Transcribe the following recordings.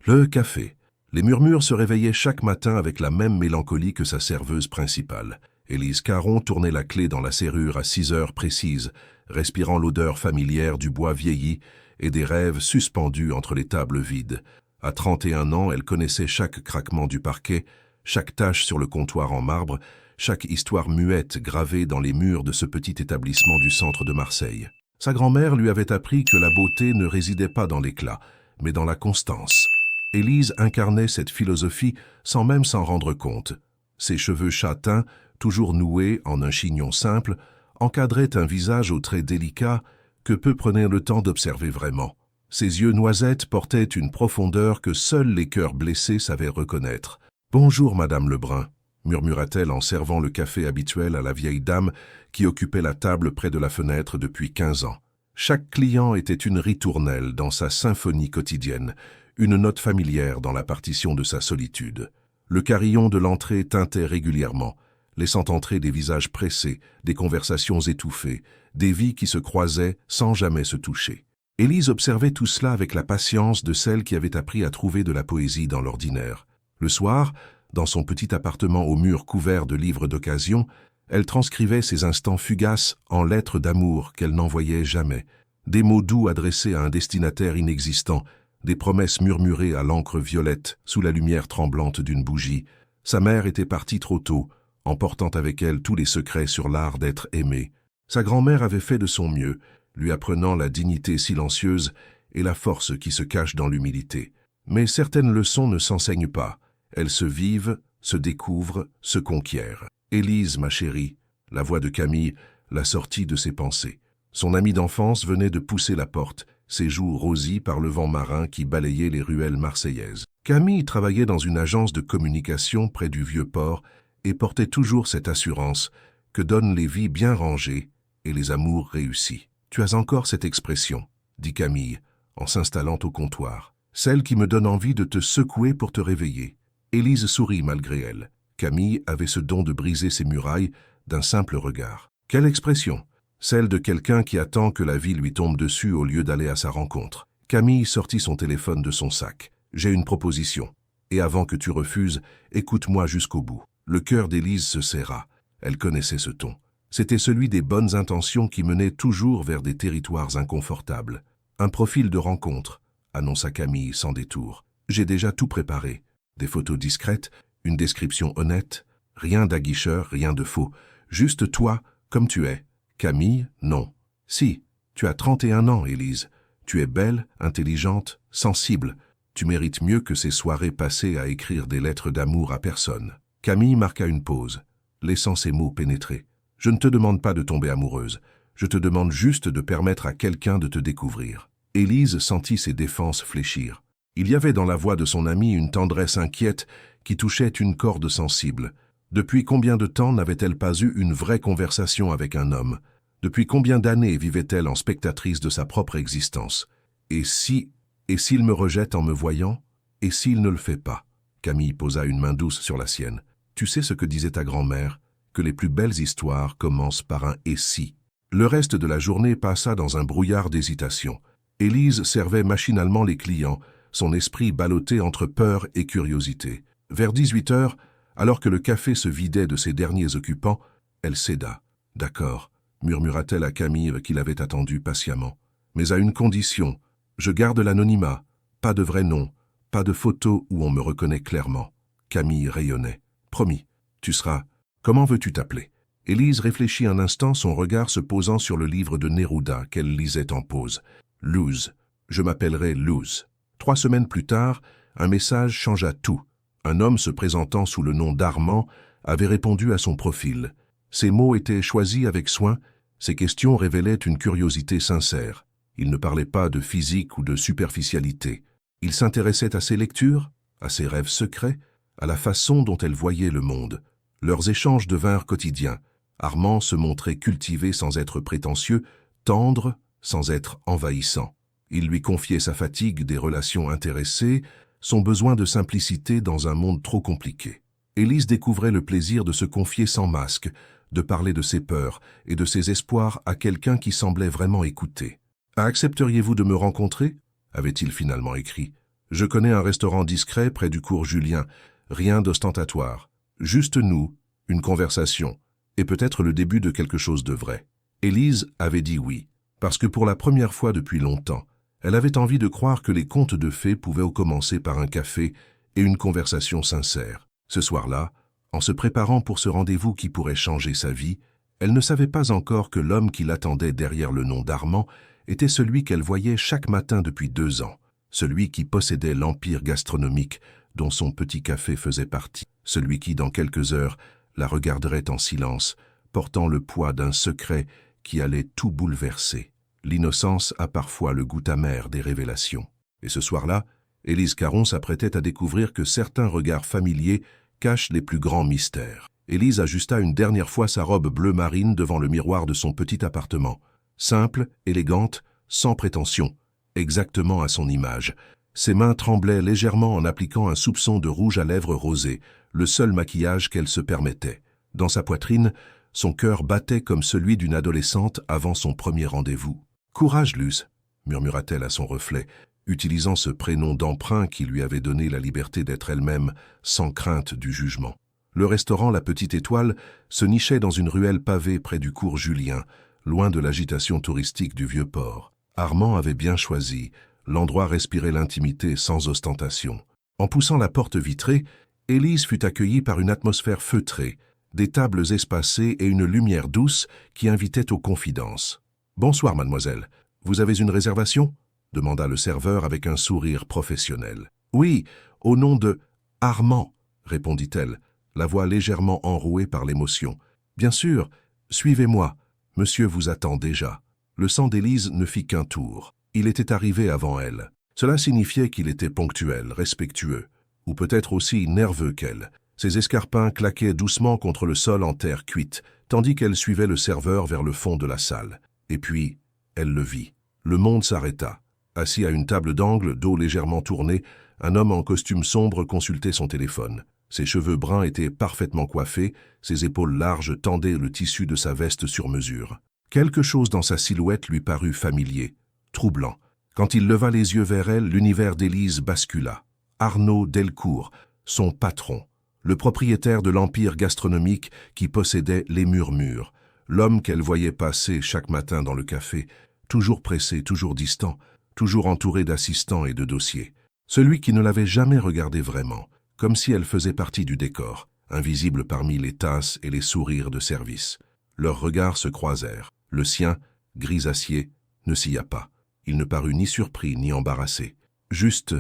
Le café. Les murmures se réveillaient chaque matin avec la même mélancolie que sa serveuse principale. Élise Caron tournait la clé dans la serrure à 6 heures précises, respirant l'odeur familière du bois vieilli et des rêves suspendus entre les tables vides. À 31 ans, elle connaissait chaque craquement du parquet, chaque tache sur le comptoir en marbre, chaque histoire muette gravée dans les murs de ce petit établissement du centre de Marseille. Sa grand-mère lui avait appris que la beauté ne résidait pas dans l'éclat, mais dans la constance. Élise incarnait cette philosophie sans même s'en rendre compte. Ses cheveux châtains, toujours noués en un chignon simple, encadraient un visage aux traits délicats que peu prenaient le temps d'observer vraiment. Ses yeux noisettes portaient une profondeur que seuls les cœurs blessés savaient reconnaître. « Bonjour, Madame Lebrun », murmura-t-elle en servant le café habituel à la vieille dame qui occupait la table près de la fenêtre depuis 15 ans. Chaque client était une ritournelle dans sa symphonie quotidienne, une note familière dans la partition de sa solitude. Le carillon de l'entrée tintait régulièrement, laissant entrer des visages pressés, des conversations étouffées, des vies qui se croisaient sans jamais se toucher. Élise observait tout cela avec la patience de celle qui avait appris à trouver de la poésie dans l'ordinaire. Le soir, dans son petit appartement aux murs couverts de livres d'occasion, elle transcrivait ces instants fugaces en lettres d'amour qu'elle n'envoyait jamais. Des mots doux adressés à un destinataire inexistant, des promesses murmurées à l'encre violette sous la lumière tremblante d'une bougie. Sa mère était partie trop tôt, emportant avec elle tous les secrets sur l'art d'être aimé. Sa grand-mère avait fait de son mieux, lui apprenant la dignité silencieuse et la force qui se cache dans l'humilité. Mais certaines leçons ne s'enseignent pas. Elles se vivent, se découvrent, se conquièrent. « Élise, ma chérie », la voix de Camille la sortit de ses pensées. Son amie d'enfance venait de pousser la porte, ses joues rosies par le vent marin qui balayait les ruelles marseillaises. Camille travaillait dans une agence de communication près du Vieux-Port et portait toujours cette assurance que donnent les vies bien rangées et les amours réussis. « Tu as encore cette expression », dit Camille, en s'installant au comptoir. « Celle qui me donne envie de te secouer pour te réveiller. » Élise sourit malgré elle. Camille avait ce don de briser ses murailles d'un simple regard. Quelle expression! Celle de quelqu'un qui attend que la vie lui tombe dessus au lieu d'aller à sa rencontre. Camille sortit son téléphone de son sac. « J'ai une proposition. Et avant que tu refuses, écoute-moi jusqu'au bout. » Le cœur d'Élise se serra. Elle connaissait ce ton. C'était celui des bonnes intentions qui menaient toujours vers des territoires inconfortables. « Un profil de rencontre, » annonça Camille sans détour. « J'ai déjà tout préparé. Des photos discrètes, une description honnête, rien d'aguicheur, rien de faux. Juste toi, comme tu es. » Camille, non. « Si, tu as 31 ans, Élise. Tu es belle, intelligente, sensible. Tu mérites mieux que ces soirées passées à écrire des lettres d'amour à personne. » Camille marqua une pause, laissant ses mots pénétrer. « Je ne te demande pas de tomber amoureuse. Je te demande juste de permettre à quelqu'un de te découvrir. » Élise sentit ses défenses fléchir. Il y avait dans la voix de son amie une tendresse inquiète qui touchait une corde sensible. Depuis combien de temps n'avait-elle pas eu une vraie conversation avec un homme? Depuis combien d'années vivait-elle en spectatrice de sa propre existence? Et s'il me rejette en me voyant? Et s'il ne le fait pas? Camille posa une main douce sur la sienne. Tu sais ce que disait ta grand-mère? Que les plus belles histoires commencent par un « et si ». Le reste de la journée passa dans un brouillard d'hésitation. Élise servait machinalement les clients, son esprit ballotté entre peur et curiosité. Vers 18 heures, alors que le café se vidait de ses derniers occupants, elle céda. « D'accord », murmura-t-elle à Camille qui l'avait attendue patiemment. « Mais à une condition. Je garde l'anonymat. Pas de vrai nom. Pas de photo où on me reconnaît clairement. » Camille rayonnait. « Promis. Tu seras... Comment veux-tu t'appeler » Élise réfléchit un instant, son regard se posant sur le livre de Neruda qu'elle lisait en pause. « Luz. Je m'appellerai Luz. » 3 semaines plus tard, un message changea tout. Un homme se présentant sous le nom d'Armand avait répondu à son profil. Ses mots étaient choisis avec soin, ses questions révélaient une curiosité sincère. Il ne parlait pas de physique ou de superficialité. Il s'intéressait à ses lectures, à ses rêves secrets, à la façon dont elle voyait le monde. Leurs échanges devinrent quotidiens. Armand se montrait cultivé sans être prétentieux, tendre sans être envahissant. Il lui confiait sa fatigue des relations intéressées, son besoin de simplicité dans un monde trop compliqué. Élise découvrait le plaisir de se confier sans masque, de parler de ses peurs et de ses espoirs à quelqu'un qui semblait vraiment écouter. « Accepteriez-vous de me rencontrer » avait-il finalement écrit. Je connais un restaurant discret près du cours Julien. Rien d'ostentatoire. Juste nous, une conversation, et peut-être le début de quelque chose de vrai. Élise avait dit oui, parce que pour la première fois depuis longtemps, elle avait envie de croire que les contes de fées pouvaient commencer par un café et une conversation sincère. Ce soir-là, en se préparant pour ce rendez-vous qui pourrait changer sa vie, elle ne savait pas encore que l'homme qui l'attendait derrière le nom d'Armand était celui qu'elle voyait chaque matin depuis 2 ans, celui qui possédait l'empire gastronomique dont son petit café faisait partie, celui qui, dans quelques heures, la regarderait en silence, portant le poids d'un secret qui allait tout bouleverser. L'innocence a parfois le goût amer des révélations. Et ce soir-là, Élise Caron s'apprêtait à découvrir que certains regards familiers cachent les plus grands mystères. Élise ajusta une dernière fois sa robe bleu marine devant le miroir de son petit appartement. Simple, élégante, sans prétention, exactement à son image. Ses mains tremblaient légèrement en appliquant un soupçon de rouge à lèvres rosé, le seul maquillage qu'elle se permettait. Dans sa poitrine, son cœur battait comme celui d'une adolescente avant son premier rendez-vous. « Courage, Luce !» murmura-t-elle à son reflet, utilisant ce prénom d'emprunt qui lui avait donné la liberté d'être elle-même, sans crainte du jugement. Le restaurant La Petite Étoile se nichait dans une ruelle pavée près du cours Julien, loin de l'agitation touristique du Vieux-Port. Armand avait bien choisi, l'endroit respirait l'intimité sans ostentation. En poussant la porte vitrée, Élise fut accueillie par une atmosphère feutrée, des tables espacées et une lumière douce qui invitait aux confidences. « Bonsoir, mademoiselle. Vous avez une réservation ?» demanda le serveur avec un sourire professionnel. « Oui, au nom de Armand, » répondit-elle, la voix légèrement enrouée par l'émotion. « Bien sûr, suivez-moi. Monsieur vous attend déjà. » Le sang d'Élise ne fit qu'un tour. Il était arrivé avant elle. Cela signifiait qu'il était ponctuel, respectueux, ou peut-être aussi nerveux qu'elle. Ses escarpins claquaient doucement contre le sol en terre cuite, tandis qu'elle suivait le serveur vers le fond de la salle. Et puis, elle le vit. Le monde s'arrêta. Assis à une table d'angle, dos légèrement tourné, un homme en costume sombre consultait son téléphone. Ses cheveux bruns étaient parfaitement coiffés, ses épaules larges tendaient le tissu de sa veste sur mesure. Quelque chose dans sa silhouette lui parut familier, troublant. Quand il leva les yeux vers elle, l'univers d'Élise bascula. Arnaud Delcourt, son patron, le propriétaire de l'empire gastronomique qui possédait les Murmures, l'homme qu'elle voyait passer chaque matin dans le café, toujours pressé, toujours distant, toujours entouré d'assistants et de dossiers. Celui qui ne l'avait jamais regardée vraiment, comme si elle faisait partie du décor, invisible parmi les tasses et les sourires de service. Leurs regards se croisèrent. Le sien, gris-acier, ne scia pas. Il ne parut ni surpris ni embarrassé, juste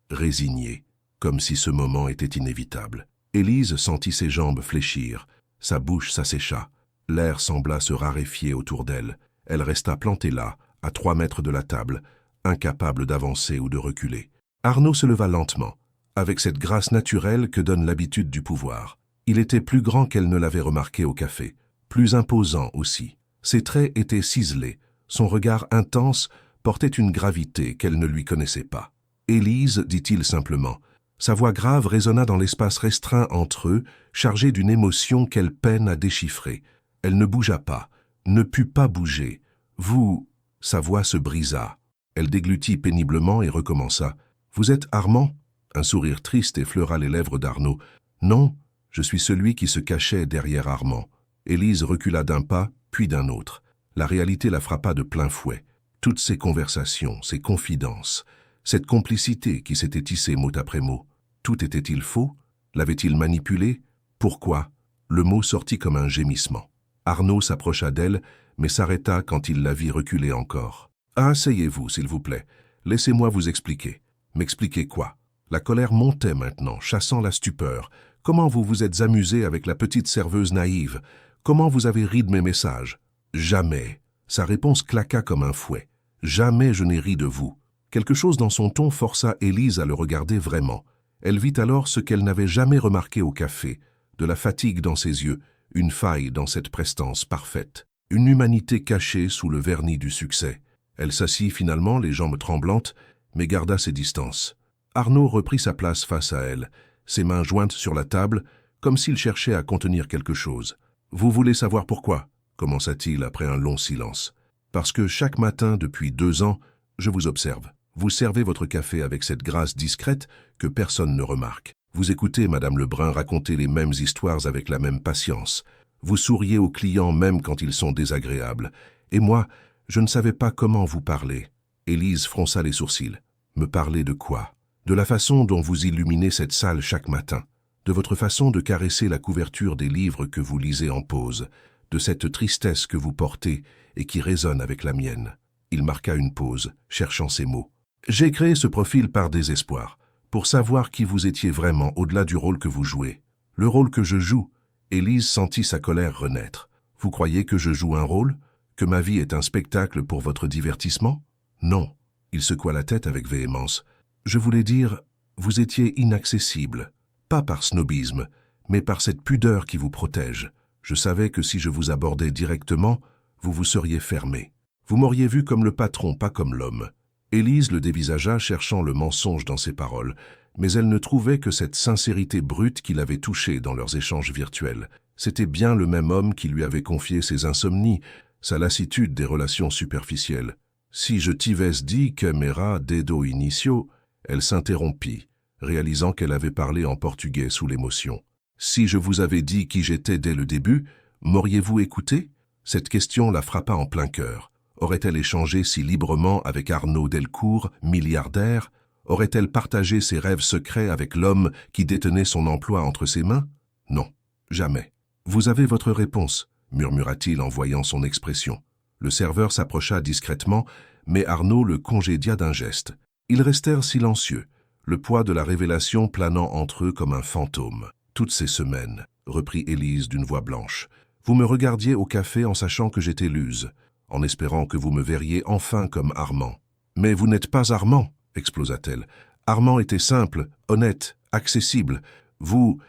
résigné, comme si ce moment était inévitable. Élise sentit ses jambes fléchir, sa bouche s'assécha, l'air sembla se raréfier autour d'elle. Elle resta plantée là, à 3 mètres de la table, incapable d'avancer ou de reculer. Arnaud se leva lentement, avec cette grâce naturelle que donne l'habitude du pouvoir. Il était plus grand qu'elle ne l'avait remarqué au café, plus imposant aussi. Ses traits étaient ciselés, son regard intense portait une gravité qu'elle ne lui connaissait pas. « Élise » dit-il simplement. Sa voix grave résonna dans l'espace restreint entre eux, chargé d'une émotion qu'elle peine à déchiffrer. Elle ne bougea pas, ne put pas bouger. « Vous… » Sa voix se brisa. Elle déglutit péniblement et recommença. « Vous êtes Armand ?» Un sourire triste effleura les lèvres d'Arnaud. « Non, je suis celui qui se cachait derrière Armand. » Élise recula d'un pas, puis d'un autre. La réalité la frappa de plein fouet. Toutes ces conversations, ces confidences, cette complicité qui s'était tissée mot après mot. Tout était-il faux? L'avait-il manipulé? Pourquoi? Le mot sortit comme un gémissement. Arnaud s'approcha d'elle, mais s'arrêta quand il la vit reculer encore. « Asseyez-vous, s'il vous plaît. Laissez-moi vous expliquer. » « M'expliquer quoi ?» La colère montait maintenant, chassant la stupeur. « Comment vous vous êtes amusé avec la petite serveuse naïve? Comment vous avez ri de mes messages? » « Jamais. » Sa réponse claqua comme un fouet. « Jamais je n'ai ri de vous. » Quelque chose dans son ton força Élise à le regarder vraiment. Elle vit alors ce qu'elle n'avait jamais remarqué au café, de la fatigue dans ses yeux, une faille dans cette prestance parfaite, une humanité cachée sous le vernis du succès. Elle s'assit finalement, les jambes tremblantes, mais garda ses distances. Arnaud reprit sa place face à elle, ses mains jointes sur la table, comme s'il cherchait à contenir quelque chose. « Vous voulez savoir pourquoi ?» commença-t-il après un long silence. « Parce que chaque matin, depuis 2 ans, je vous observe. Vous servez votre café avec cette grâce discrète que personne ne remarque. Vous écoutez Madame Lebrun raconter les mêmes histoires avec la même patience. Vous souriez aux clients même quand ils sont désagréables. Et moi, je ne savais pas comment vous parler. Élise fronça les sourcils. Me parler de quoi? De la façon dont vous illuminez cette salle chaque matin, de votre façon de caresser la couverture des livres que vous lisez en pause, de cette tristesse que vous portez et qui résonne avec la mienne. Il marqua une pause, cherchant ses mots. J'ai créé ce profil par désespoir, pour savoir qui vous étiez vraiment au-delà du rôle que vous jouez. Le rôle que je joue. Élise sentit sa colère renaître. Vous croyez que je joue un rôle? Que ma vie est un spectacle pour votre divertissement? Non. Il secoua la tête avec véhémence. Je voulais dire, vous étiez inaccessible. Pas par snobisme, mais par cette pudeur qui vous protège. Je savais que si je vous abordais directement, vous vous seriez fermé. Vous m'auriez vu comme le patron, pas comme l'homme. Élise le dévisagea, cherchant le mensonge dans ses paroles, mais elle ne trouvait que cette sincérité brute qui l'avait touchée dans leurs échanges virtuels. C'était bien le même homme qui lui avait confié ses insomnies, sa lassitude des relations superficielles. Si je t'ivesse dit que m'era dedo inicio, elle s'interrompit, réalisant qu'elle avait parlé en portugais sous l'émotion. Si je vous avais dit qui j'étais dès le début, m'auriez-vous écouté? Cette question la frappa en plein cœur. Aurait-elle échangé si librement avec Arnaud Delcourt, milliardaire? Aurait-elle partagé ses rêves secrets avec l'homme qui détenait son emploi entre ses mains? Non, jamais. Vous avez votre réponse, murmura-t-il en voyant son expression. Le serveur s'approcha discrètement, mais Arnaud le congédia d'un geste. Ils restèrent silencieux, le poids de la révélation planant entre eux comme un fantôme. Toutes ces semaines, reprit Élise d'une voix blanche, vous me regardiez au café en sachant que j'étais Luz, en espérant que vous me verriez enfin comme Armand. Mais vous n'êtes pas Armand, explosa-t-elle. Armand était simple, honnête, accessible. Vous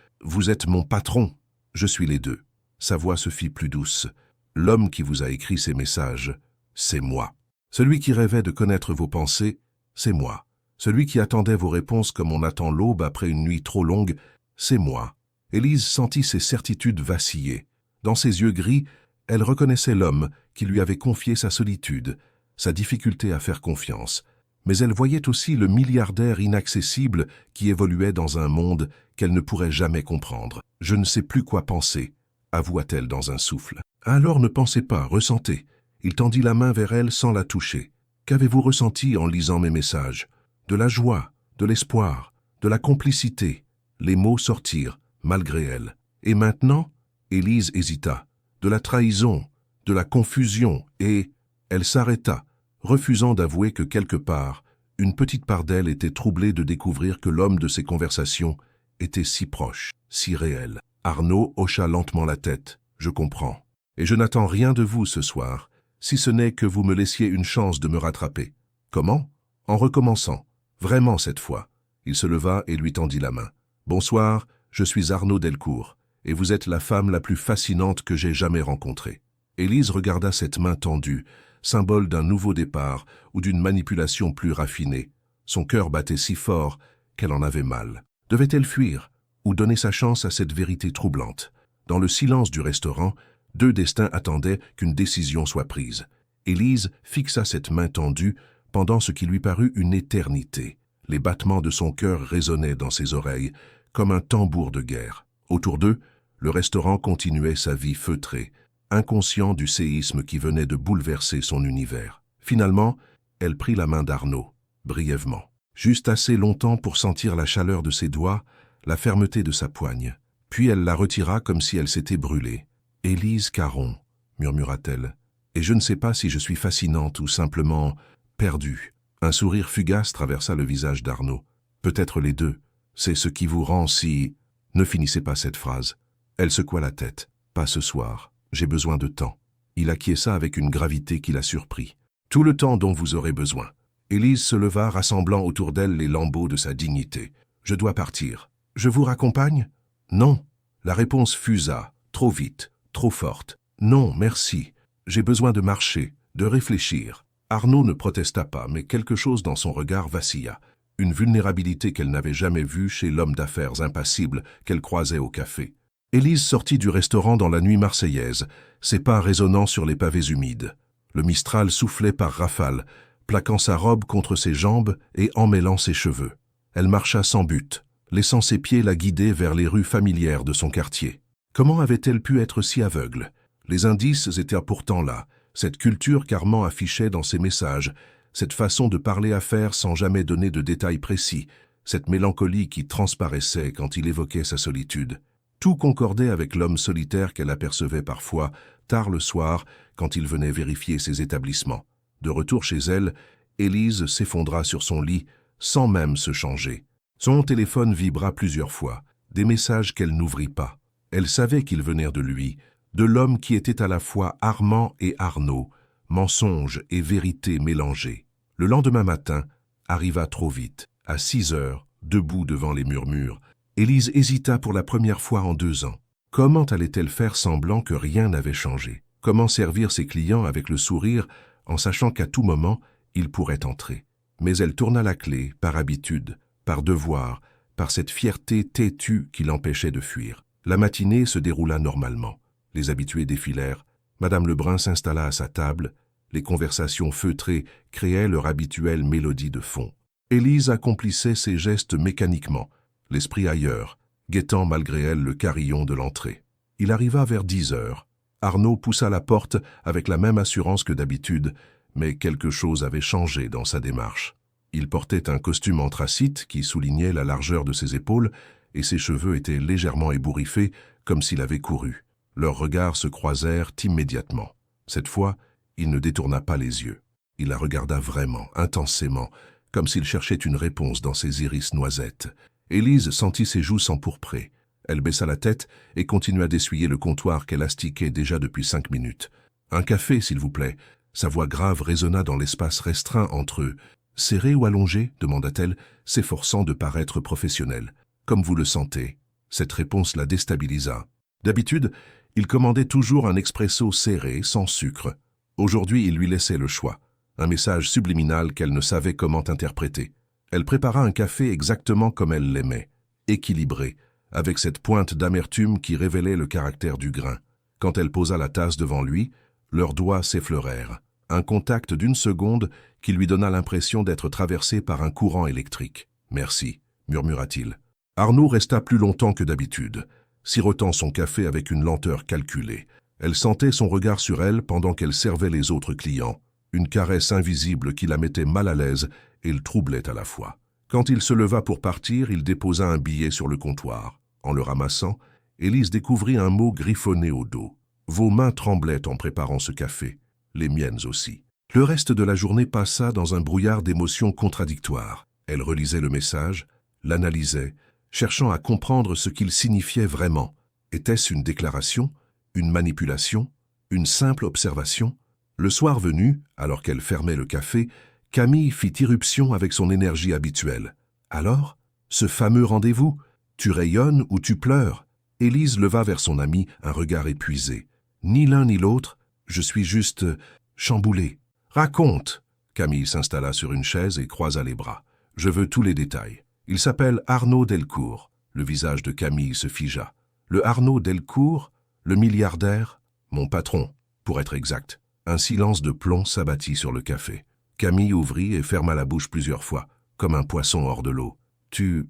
êtes mon patron. Je suis les deux. Sa voix se fit plus douce. L'homme qui vous a écrit ces messages, c'est moi. Celui qui rêvait de connaître vos pensées, c'est moi. Celui qui attendait vos réponses comme on attend l'aube après une nuit trop longue, c'est moi. Élise sentit ses certitudes vaciller. Dans ses yeux gris, elle reconnaissait l'homme qui lui avait confié sa solitude, sa difficulté à faire confiance. Mais elle voyait aussi le milliardaire inaccessible qui évoluait dans un monde qu'elle ne pourrait jamais comprendre. « Je ne sais plus quoi penser », avoua-t-elle dans un souffle. « Alors ne pensez pas, ressentez. » Il tendit la main vers elle sans la toucher. « Qu'avez-vous ressenti en lisant mes messages? De la joie, de l'espoir, de la complicité. » Les mots sortirent, malgré elle. « Et maintenant ?» Élise hésita. « De la trahison, de la confusion et... » Elle s'arrêta, refusant d'avouer que quelque part, une petite part d'elle était troublée de découvrir que l'homme de ses conversations était si proche, si réel. Arnaud hocha lentement la tête. « Je comprends. Et je n'attends rien de vous ce soir, si ce n'est que vous me laissiez une chance de me rattraper. » « Comment ? » En recommençant. Vraiment cette fois. Il se leva et lui tendit la main. « Bonsoir, je suis Arnaud Delcourt, et vous êtes la femme la plus fascinante que j'ai jamais rencontrée. » Élise regarda cette main tendue, symbole d'un nouveau départ ou d'une manipulation plus raffinée. Son cœur battait si fort qu'elle en avait mal. Devait-elle fuir ou donner sa chance à cette vérité troublante? Dans le silence du restaurant, deux destins attendaient qu'une décision soit prise. Élise fixa cette main tendue pendant ce qui lui parut une éternité. Les battements de son cœur résonnaient dans ses oreilles comme un tambour de guerre. Autour d'eux, le restaurant continuait sa vie feutrée, inconscient du séisme qui venait de bouleverser son univers. Finalement, elle prit la main d'Arnaud, brièvement. Juste assez longtemps pour sentir la chaleur de ses doigts, la fermeté de sa poigne. Puis elle la retira comme si elle s'était brûlée. « Élise Caron », murmura-t-elle, « et je ne sais pas si je suis fascinante ou simplement perdue. » Un sourire fugace traversa le visage d'Arnaud. « Peut-être les deux. C'est ce qui vous rend si... » Ne finissez pas cette phrase. Elle secoua la tête. « Pas ce soir. J'ai besoin de temps. » Il acquiesça avec une gravité qui la surprit. « Tout le temps dont vous aurez besoin. » Élise se leva, rassemblant autour d'elle les lambeaux de sa dignité. « Je dois partir. Je vous raccompagne? » « Non. » La réponse fusa, trop vite, trop forte. « Non, merci. J'ai besoin de marcher, de réfléchir. » Arnaud ne protesta pas, mais quelque chose dans son regard vacilla. Une vulnérabilité qu'elle n'avait jamais vue chez l'homme d'affaires impassible qu'elle croisait au café. Élise sortit du restaurant dans la nuit marseillaise, ses pas résonnant sur les pavés humides. Le Mistral soufflait par rafales, plaquant sa robe contre ses jambes et emmêlant ses cheveux. Elle marcha sans but, laissant ses pieds la guider vers les rues familières de son quartier. Comment avait-elle pu être si aveugle? Les indices étaient pourtant là, cette culture qu'Armand affichait dans ses messages, cette façon de parler affaires sans jamais donner de détails précis, cette mélancolie qui transparaissait quand il évoquait sa solitude. Tout concordait avec l'homme solitaire qu'elle apercevait parfois, tard le soir, quand il venait vérifier ses établissements. De retour chez elle, Élise s'effondra sur son lit, sans même se changer. Son téléphone vibra plusieurs fois, des messages qu'elle n'ouvrit pas. Elle savait qu'ils venaient de lui, de l'homme qui était à la fois Armand et Arnaud, mensonge et vérité mélangées. Le lendemain matin arriva trop vite. À 6 heures, debout devant les murmures, Élise hésita pour la première fois en 2 ans. Comment allait-elle faire semblant que rien n'avait changé? Comment servir ses clients avec le sourire en sachant qu'à tout moment, il pourrait entrer? Mais elle tourna la clé, par habitude, par devoir, par cette fierté têtue qui l'empêchait de fuir. La matinée se déroula normalement. Les habitués défilèrent. Madame Lebrun s'installa à sa table. Les conversations feutrées créaient leur habituelle mélodie de fond. Élise accomplissait ses gestes mécaniquement, l'esprit ailleurs, guettant malgré elle le carillon de l'entrée. Il arriva vers 10 heures. Arnaud poussa la porte avec la même assurance que d'habitude, mais quelque chose avait changé dans sa démarche. Il portait un costume anthracite qui soulignait la largeur de ses épaules et ses cheveux étaient légèrement ébouriffés comme s'il avait couru. Leurs regards se croisèrent immédiatement. Cette fois, il ne détourna pas les yeux. Il la regarda vraiment, intensément, comme s'il cherchait une réponse dans ses iris noisettes. Élise sentit ses joues s'empourprer. Elle baissa la tête et continua d'essuyer le comptoir qu'elle astiquait déjà depuis 5 minutes. « Un café, s'il vous plaît ». Sa voix grave résonna dans l'espace restreint entre eux. « Serré ou allongé ?» demanda-t-elle, s'efforçant de paraître professionnelle. « Comme vous le sentez. » Cette réponse la déstabilisa. D'habitude, il commandait toujours un expresso serré, sans sucre. Aujourd'hui, il lui laissait le choix. Un message subliminal qu'elle ne savait comment interpréter. Elle prépara un café exactement comme elle l'aimait, équilibré, avec cette pointe d'amertume qui révélait le caractère du grain. Quand elle posa la tasse devant lui, leurs doigts s'effleurèrent. Un contact d'1 seconde qui lui donna l'impression d'être traversé par un courant électrique. « Merci », murmura-t-il. Arnaud resta plus longtemps que d'habitude, sirotant son café avec une lenteur calculée. Elle sentait son regard sur elle pendant qu'elle servait les autres clients. Une caresse invisible qui la mettait mal à l'aise et le troublait à la fois. Quand il se leva pour partir, il déposa un billet sur le comptoir. En le ramassant, Élise découvrit un mot griffonné au dos. Vos mains tremblaient en préparant ce café, les miennes aussi. Le reste de la journée passa dans un brouillard d'émotions contradictoires. Elle relisait le message, l'analysait, cherchant à comprendre ce qu'il signifiait vraiment. Était-ce une déclaration, une manipulation, une simple observation? Le soir venu, alors qu'elle fermait le café, Camille fit irruption avec son énergie habituelle. « Alors, ce fameux rendez-vous, tu rayonnes ou tu pleures ?» Élise leva vers son amie un regard épuisé. « Ni l'un ni l'autre, je suis juste chamboulée. »« Raconte !» Camille s'installa sur une chaise et croisa les bras. « Je veux tous les détails. Il s'appelle Arnaud Delcourt. » Le visage de Camille se figea. « Le Arnaud Delcourt, le milliardaire, mon patron, pour être exact. » Un silence de plomb s'abattit sur le café. Camille ouvrit et ferma la bouche plusieurs fois, comme un poisson hors de l'eau. « Tu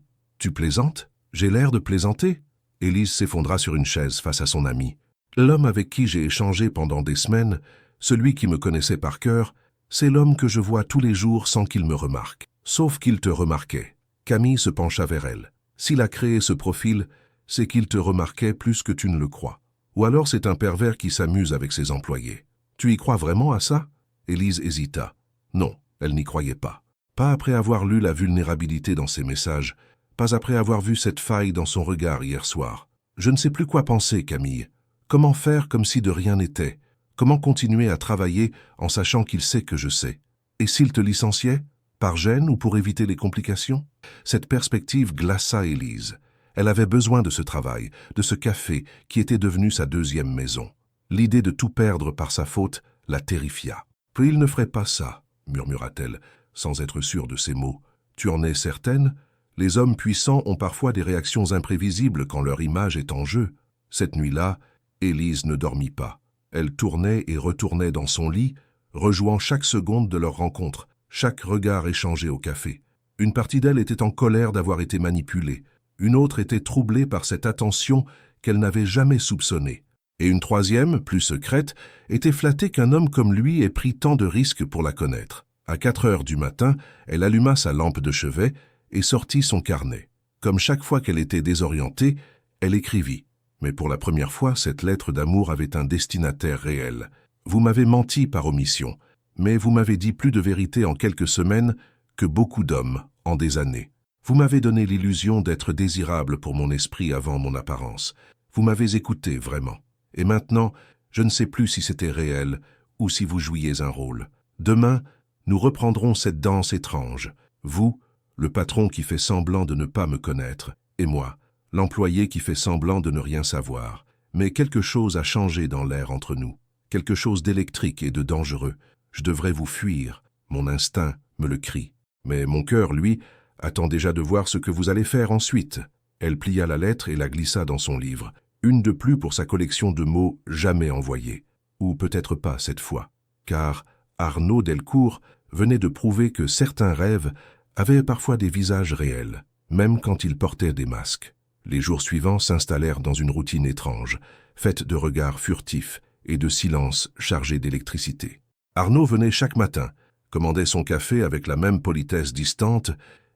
plaisantes? J'ai l'air de plaisanter ?» Élise s'effondra sur une chaise face à son ami. « L'homme avec qui j'ai échangé pendant des semaines, celui qui me connaissait par cœur, c'est l'homme que je vois tous les jours sans qu'il me remarque. Sauf qu'il te remarquait. » Camille se pencha vers elle. « S'il a créé ce profil, c'est qu'il te remarquait plus que tu ne le crois. Ou alors c'est un pervers qui s'amuse avec ses employés. Tu y crois vraiment à ça ?» Élise hésita. Non, elle n'y croyait pas. Pas après avoir lu la vulnérabilité dans ses messages, pas après avoir vu cette faille dans son regard hier soir. Je ne sais plus quoi penser, Camille. Comment faire comme si de rien n'était? Comment continuer à travailler en sachant qu'il sait que je sais? Et s'il te licenciait? Par gêne ou pour éviter les complications? Cette perspective glaça Élise. Elle avait besoin de ce travail, de ce café qui était devenu sa 2e maison. L'idée de tout perdre par sa faute la terrifia. « Puis il ne ferait pas ça », murmura-t-elle, sans être sûre de ses mots. « Tu en es certaine? Les hommes puissants ont parfois des réactions imprévisibles quand leur image est en jeu. » Cette nuit-là, Élise ne dormit pas. Elle tournait et retournait dans son lit, rejouant chaque seconde de leur rencontre, chaque regard échangé au café. Une partie d'elle était en colère d'avoir été manipulée, une autre était troublée par cette attention qu'elle n'avait jamais soupçonnée. Et une troisième, plus secrète, était flattée qu'un homme comme lui ait pris tant de risques pour la connaître. À 4 heures du matin, elle alluma sa lampe de chevet et sortit son carnet. Comme chaque fois qu'elle était désorientée, elle écrivit. Mais pour la première fois, cette lettre d'amour avait un destinataire réel. Vous m'avez menti par omission, mais vous m'avez dit plus de vérité en quelques semaines que beaucoup d'hommes en des années. Vous m'avez donné l'illusion d'être désirable pour mon esprit avant mon apparence. Vous m'avez écouté vraiment. Et maintenant, je ne sais plus si c'était réel ou si vous jouiez un rôle. Demain, nous reprendrons cette danse étrange. Vous, le patron qui fait semblant de ne pas me connaître, et moi, l'employé qui fait semblant de ne rien savoir. Mais quelque chose a changé dans l'air entre nous. Quelque chose d'électrique et de dangereux. Je devrais vous fuir. Mon instinct me le crie. Mais mon cœur, lui, attend déjà de voir ce que vous allez faire ensuite. Elle plia la lettre et la glissa dans son livre. Une de plus pour sa collection de mots jamais envoyés. Ou peut-être pas cette fois. Car Arnaud Delcourt venait de prouver que certains rêves avaient parfois des visages réels, même quand ils portaient des masques. Les jours suivants s'installèrent dans une routine étrange, faite de regards furtifs et de silences chargés d'électricité. Arnaud venait chaque matin, commandait son café avec la même politesse distante,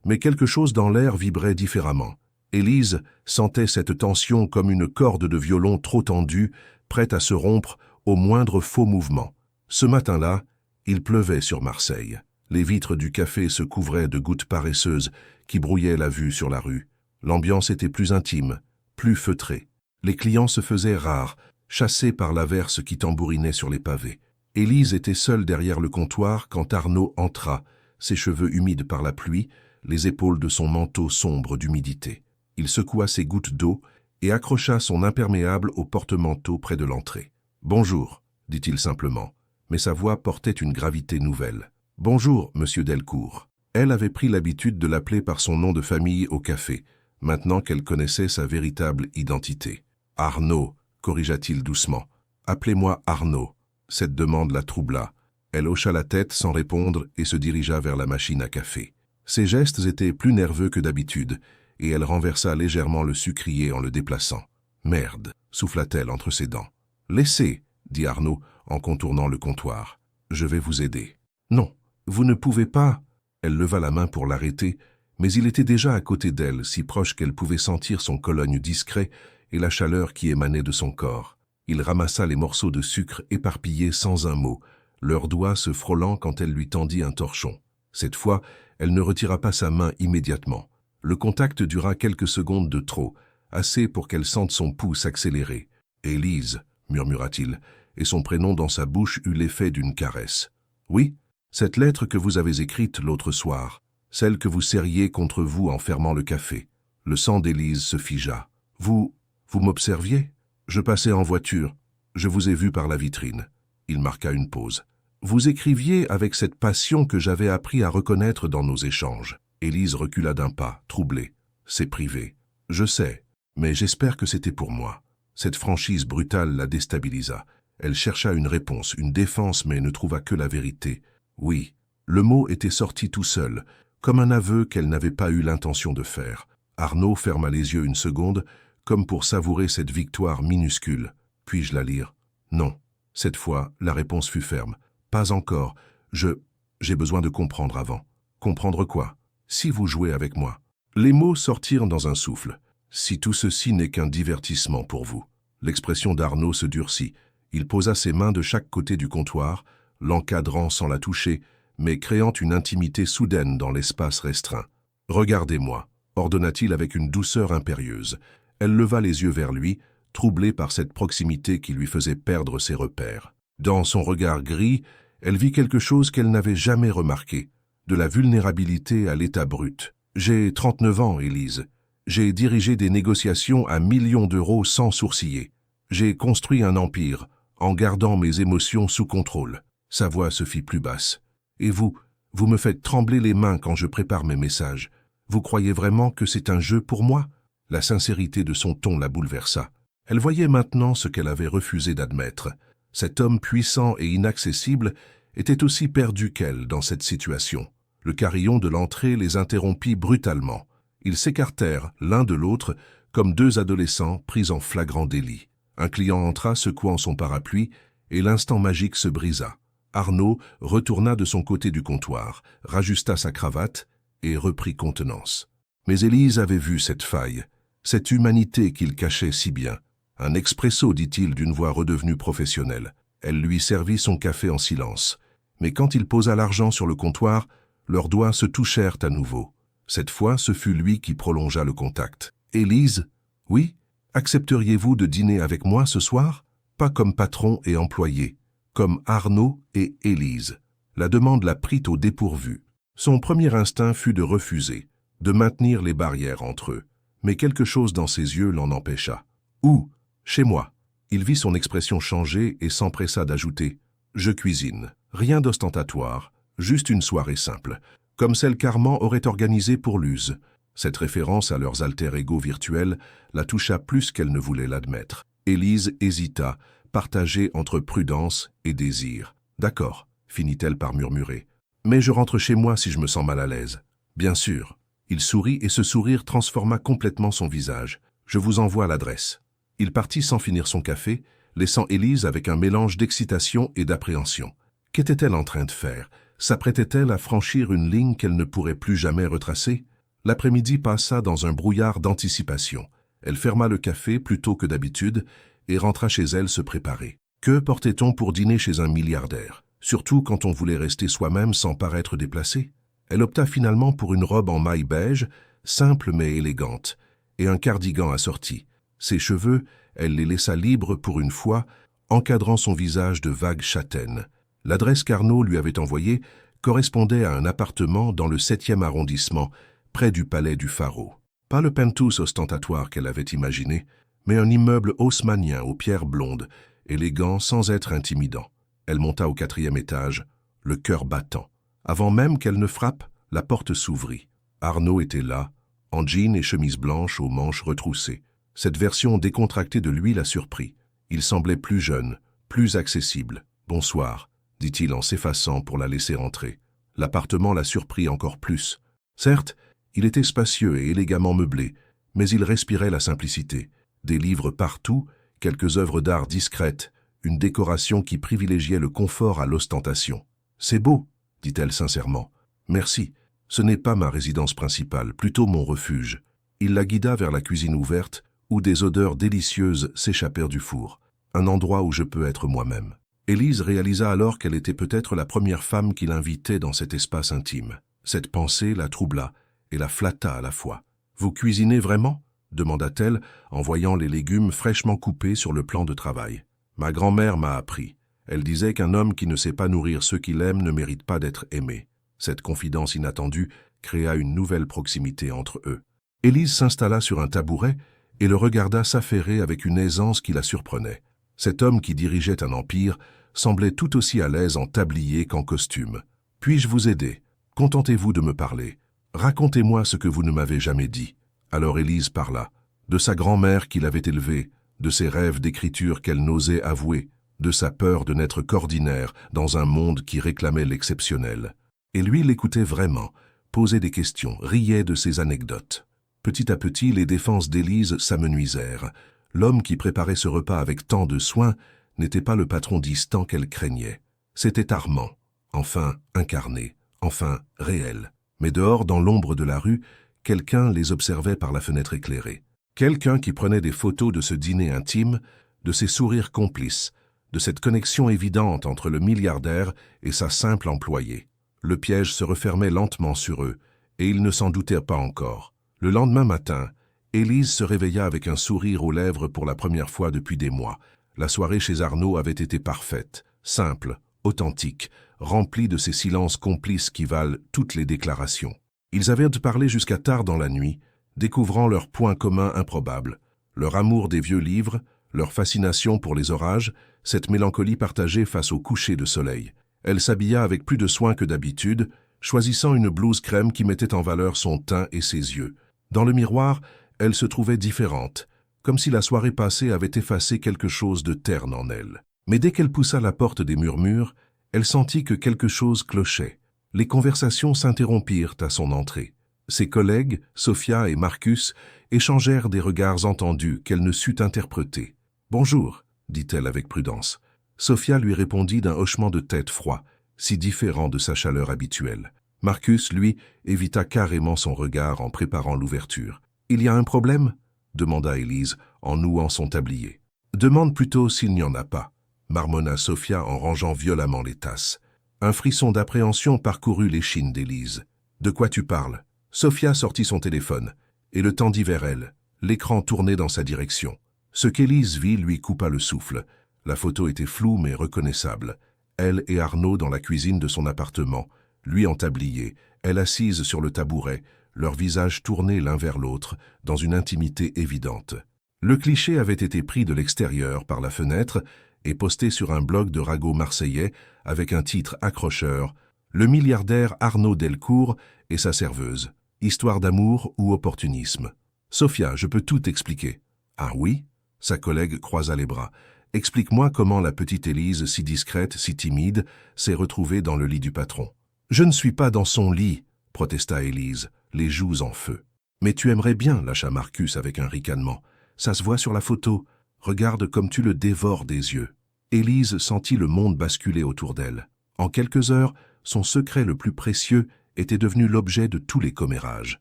mais quelque chose dans l'air vibrait différemment. Élise sentait cette tension comme une corde de violon trop tendue, prête à se rompre au moindre faux mouvement. Ce matin-là, il pleuvait sur Marseille. Les vitres du café se couvraient de gouttes paresseuses qui brouillaient la vue sur la rue. L'ambiance était plus intime, plus feutrée. Les clients se faisaient rares, chassés par l'averse qui tambourinait sur les pavés. Élise était seule derrière le comptoir quand Arnaud entra, ses cheveux humides par la pluie, les épaules de son manteau sombre d'humidité. Il secoua ses gouttes d'eau et accrocha son imperméable au porte-manteau près de l'entrée. « Bonjour », dit-il simplement, mais sa voix portait une gravité nouvelle. « Bonjour, monsieur Delcourt. » Elle avait pris l'habitude de l'appeler par son nom de famille au café, maintenant qu'elle connaissait sa véritable identité. « Arnaud », corrigea-t-il doucement. « Appelez-moi Arnaud. » Cette demande la troubla. Elle hocha la tête sans répondre et se dirigea vers la machine à café. Ses gestes étaient plus nerveux que d'habitude, et elle renversa légèrement le sucrier en le déplaçant. « Merde » souffla-t-elle entre ses dents. « Laissez » dit Arnaud en contournant le comptoir. « Je vais vous aider. »« Non, vous ne pouvez pas » Elle leva la main pour l'arrêter, mais il était déjà à côté d'elle, si proche qu'elle pouvait sentir son cologne discret et la chaleur qui émanait de son corps. Il ramassa les morceaux de sucre éparpillés sans un mot, leurs doigts se frôlant quand elle lui tendit un torchon. Cette fois, elle ne retira pas sa main immédiatement. Le contact dura quelques secondes de trop, assez pour qu'elle sente son pouls accélérer. « Élise » murmura-t-il, et son prénom dans sa bouche eut l'effet d'une caresse. « Oui, cette lettre que vous avez écrite l'autre soir, celle que vous serriez contre vous en fermant le café. » Le sang d'Élise se figea. « Vous m'observiez ? Je passais en voiture. Je vous ai vu par la vitrine. » Il marqua une pause. « Vous écriviez avec cette passion que j'avais appris à reconnaître dans nos échanges. » Élise recula d'un pas, troublée. « C'est privé. Je sais, mais j'espère que c'était pour moi. » Cette franchise brutale la déstabilisa. Elle chercha une réponse, une défense, mais ne trouva que la vérité. Oui, le mot était sorti tout seul, comme un aveu qu'elle n'avait pas eu l'intention de faire. Arnaud ferma les yeux une seconde, comme pour savourer cette victoire minuscule. « Puis-je la lire ?»« Non. » Cette fois, la réponse fut ferme. « Pas encore. J'ai besoin de comprendre avant. »« Comprendre quoi ?»« Si vous jouez avec moi. » Les mots sortirent dans un souffle. « Si tout ceci n'est qu'un divertissement pour vous. » L'expression d'Arnaud se durcit. Il posa ses mains de chaque côté du comptoir, l'encadrant sans la toucher, mais créant une intimité soudaine dans l'espace restreint. « Regardez-moi » ordonna-t-il avec une douceur impérieuse. Elle leva les yeux vers lui, troublée par cette proximité qui lui faisait perdre ses repères. Dans son regard gris, elle vit quelque chose qu'elle n'avait jamais remarqué, de la vulnérabilité à l'état brut. « J'ai 39 ans, Élise. J'ai dirigé des négociations à millions d'euros sans sourciller. J'ai construit un empire, en gardant mes émotions sous contrôle. » Sa voix se fit plus basse. « Et vous me faites trembler les mains quand je prépare mes messages. Vous croyez vraiment que c'est un jeu pour moi ?» La sincérité de son ton la bouleversa. Elle voyait maintenant ce qu'elle avait refusé d'admettre. Cet homme puissant et inaccessible était aussi perdu qu'elle dans cette situation. Le carillon de l'entrée les interrompit brutalement. Ils s'écartèrent l'un de l'autre comme deux adolescents pris en flagrant délit. Un client entra secouant son parapluie et l'instant magique se brisa. Arnaud retourna de son côté du comptoir, rajusta sa cravate et reprit contenance. Mais Élise avait vu cette faille, cette humanité qu'il cachait si bien. Un expresso, dit-il d'une voix redevenue professionnelle. Elle lui servit son café en silence. Mais quand il posa l'argent sur le comptoir, leurs doigts se touchèrent à nouveau. Cette fois, ce fut lui qui prolongea le contact. « Élise, oui, accepteriez-vous de dîner avec moi ce soir? Pas comme patron et employé, comme Arnaud et Élise. » La demande la prit au dépourvu. Son premier instinct fut de refuser, de maintenir les barrières entre eux. Mais quelque chose dans ses yeux l'en empêcha. « Où? Chez moi. » Il vit son expression changer et s'empressa d'ajouter « Je cuisine. Rien d'ostentatoire, juste une soirée simple, comme celle qu'Armand aurait organisée pour Luz. » Cette référence à leurs alter-ego virtuels la toucha plus qu'elle ne voulait l'admettre. Élise hésita, partagée entre prudence et désir. « D'accord, » finit-elle par murmurer. « Mais je rentre chez moi si je me sens mal à l'aise. »« Bien sûr. » Il sourit et ce sourire transforma complètement son visage. « Je vous envoie l'adresse. » Il partit sans finir son café, laissant Élise avec un mélange d'excitation et d'appréhension. Qu'était-elle en train de faire? S'apprêtait-elle à franchir une ligne qu'elle ne pourrait plus jamais retracer? L'après-midi passa dans un brouillard d'anticipation. Elle ferma le café plus tôt que d'habitude et rentra chez elle se préparer. Que portait-on pour dîner chez un milliardaire? Surtout quand on voulait rester soi-même sans paraître déplacé? Elle opta finalement pour une robe en maille beige, simple mais élégante, et un cardigan assorti. Ses cheveux, elle les laissa libres pour une fois, encadrant son visage de vagues châtaines. L'adresse qu'Arnaud lui avait envoyée correspondait à un appartement dans le 7e arrondissement, près du palais du Pharaon. Pas le penthouse ostentatoire qu'elle avait imaginé, mais un immeuble haussmannien aux pierres blondes, élégant sans être intimidant. Elle monta au 4e étage, le cœur battant. Avant même qu'elle ne frappe, la porte s'ouvrit. Arnaud était là, en jean et chemise blanche aux manches retroussées. Cette version décontractée de lui la surprit. Il semblait plus jeune, plus accessible. « Bonsoir », dit-il en s'effaçant pour la laisser entrer. L'appartement la surprit encore plus. Certes, il était spacieux et élégamment meublé, mais il respirait la simplicité. Des livres partout, quelques œuvres d'art discrètes, une décoration qui privilégiait le confort à l'ostentation. « C'est beau », dit-elle sincèrement. « Merci. Ce n'est pas ma résidence principale, plutôt mon refuge. » Il la guida vers la cuisine ouverte, où des odeurs délicieuses s'échappèrent du four. Un endroit où je peux être moi-même. Élise réalisa alors qu'elle était peut-être la première femme qu'il invitait dans cet espace intime. Cette pensée la troubla et la flatta à la fois. « Vous cuisinez vraiment ?» demanda-t-elle en voyant les légumes fraîchement coupés sur le plan de travail. « Ma grand-mère m'a appris. Elle disait qu'un homme qui ne sait pas nourrir ceux qu'il aime ne mérite pas d'être aimé. » Cette confidence inattendue créa une nouvelle proximité entre eux. Élise s'installa sur un tabouret et le regarda s'affairer avec une aisance qui la surprenait. Cet homme qui dirigeait un empire semblait tout aussi à l'aise en tablier qu'en costume. « Puis-je vous aider? Contentez-vous de me parler. Racontez-moi ce que vous ne m'avez jamais dit. » Alors Élise parla, de sa grand-mère qui l'avait élevée, de ses rêves d'écriture qu'elle n'osait avouer, de sa peur de n'être qu'ordinaire dans un monde qui réclamait l'exceptionnel. Et lui l'écoutait vraiment, posait des questions, riait de ses anecdotes. Petit à petit, les défenses d'Élise s'amenuisèrent. L'homme qui préparait ce repas avec tant de soin n'était pas le patron distant qu'elle craignait. C'était Armand, enfin incarné, enfin réel. Mais dehors, dans l'ombre de la rue, quelqu'un les observait par la fenêtre éclairée. Quelqu'un qui prenait des photos de ce dîner intime, de ces sourires complices, de cette connexion évidente entre le milliardaire et sa simple employée. Le piège se refermait lentement sur eux, et ils ne s'en doutaient pas encore. Le lendemain matin, Élise se réveilla avec un sourire aux lèvres pour la première fois depuis des mois. La soirée chez Arnaud avait été parfaite, simple, authentique, remplie de ces silences complices qui valent toutes les déclarations. Ils avaient parlé jusqu'à tard dans la nuit, découvrant leurs points communs improbables, leur amour des vieux livres, leur fascination pour les orages, cette mélancolie partagée face au coucher de soleil. Elle s'habilla avec plus de soin que d'habitude, choisissant une blouse crème qui mettait en valeur son teint et ses yeux. Dans le miroir, elle se trouvait différente, comme si la soirée passée avait effacé quelque chose de terne en elle. Mais dès qu'elle poussa la porte des murmures, Elle sentit que quelque chose clochait. Les conversations s'interrompirent à son entrée. Ses collègues, Sophia et Marcus, échangèrent des regards entendus qu'elle ne sut interpréter. « Bonjour », dit-elle avec prudence. Sophia lui répondit d'un hochement de tête froid, si différent de sa chaleur habituelle. Marcus, lui, évita carrément son regard en préparant l'ouverture. « Il y a un problème ?» demanda Élise en nouant son tablier. « Demande plutôt s'il n'y en a pas », marmonna Sophia en rangeant violemment les tasses. Un frisson d'appréhension parcourut l'échine d'Élise. « De quoi tu parles ?» Sophia sortit son téléphone et le tendit vers elle. L'écran tournait dans sa direction. Ce qu'Élise vit lui coupa le souffle. La photo était floue mais reconnaissable. Elle et Arnaud dans la cuisine de son appartement, lui en tablier, elle assise sur le tabouret, leurs visages tournés l'un vers l'autre, dans une intimité évidente. Le cliché avait été pris de l'extérieur par la fenêtre et posté sur un blog de ragots marseillais avec un titre accrocheur « Le milliardaire Arnaud Delcourt et sa serveuse. Histoire d'amour ou opportunisme ?» « Sophia, je peux tout expliquer. »« Ah oui ?» Sa collègue croisa les bras. « Explique-moi comment la petite Élise, si discrète, si timide, s'est retrouvée dans le lit du patron. »« Je ne suis pas dans son lit, » protesta Élise, les joues en feu. « Mais tu aimerais bien, » lâcha Marcus avec un ricanement. « Ça se voit sur la photo. Regarde comme tu le dévores des yeux. » Élise sentit le monde basculer autour d'elle. En quelques heures, son secret le plus précieux était devenu l'objet de tous les commérages.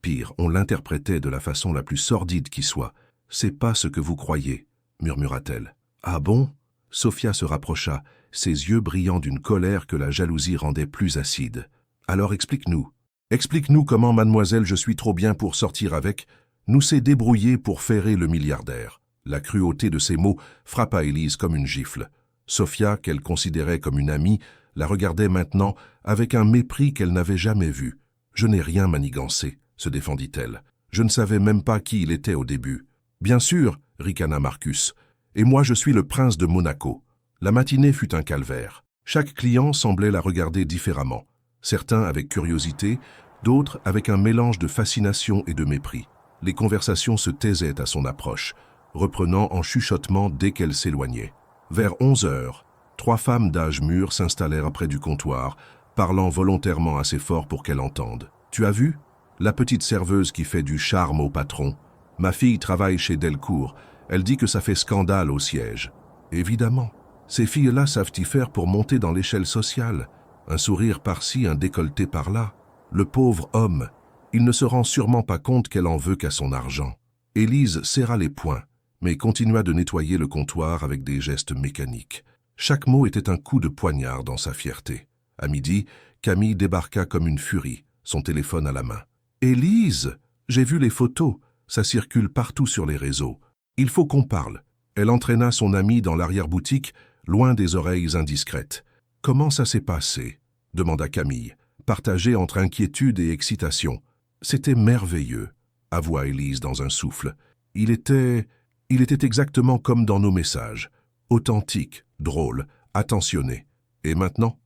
Pire, on l'interprétait de la façon la plus sordide qui soit. « C'est pas ce que vous croyez, » murmura-t-elle. « Ah bon ?» Sophia se rapprocha, ses yeux brillant d'une colère que la jalousie rendait plus acide. « Alors explique-nous. Explique-nous comment mademoiselle je suis trop bien pour sortir avec, nous s'est débrouillé pour ferrer le milliardaire. » La cruauté de ces mots frappa Élise comme une gifle. Sophia, qu'elle considérait comme une amie, la regardait maintenant avec un mépris qu'elle n'avait jamais vu. « Je n'ai rien manigancé, » se défendit-elle. « Je ne savais même pas qui il était au début. »« Bien sûr, » ricana Marcus. « Et moi je suis le prince de Monaco. » La matinée fut un calvaire. Chaque client semblait la regarder différemment. Certains avec curiosité, d'autres avec un mélange de fascination et de mépris. Les conversations se taisaient à son approche, reprenant en chuchotement dès qu'elle s'éloignait. Vers 11 heures, 3 femmes d'âge mûr s'installèrent près du comptoir, parlant volontairement assez fort pour qu'elle entende. « Tu as vu ? La petite serveuse qui fait du charme au patron. Ma fille travaille chez Delcourt. Elle dit que ça fait scandale au siège. » Évidemment, ces filles-là savent y faire pour monter dans l'échelle sociale. Un sourire par-ci, un décolleté par-là. Le pauvre homme, il ne se rend sûrement pas compte qu'elle en veut qu'à son argent. Élise serra les poings, mais continua de nettoyer le comptoir avec des gestes mécaniques. Chaque mot était un coup de poignard dans sa fierté. À midi, Camille débarqua comme une furie, son téléphone à la main. « Élise, j'ai vu les photos, ça circule partout sur les réseaux. Il faut qu'on parle. » Elle entraîna son amie dans l'arrière-boutique, loin des oreilles indiscrètes. « Comment ça s'est passé ?» demanda Camille, partagée entre inquiétude et excitation. « C'était merveilleux, » avoua Élise dans un souffle. « Il était exactement comme dans nos messages. Authentique, drôle, attentionné. Et maintenant,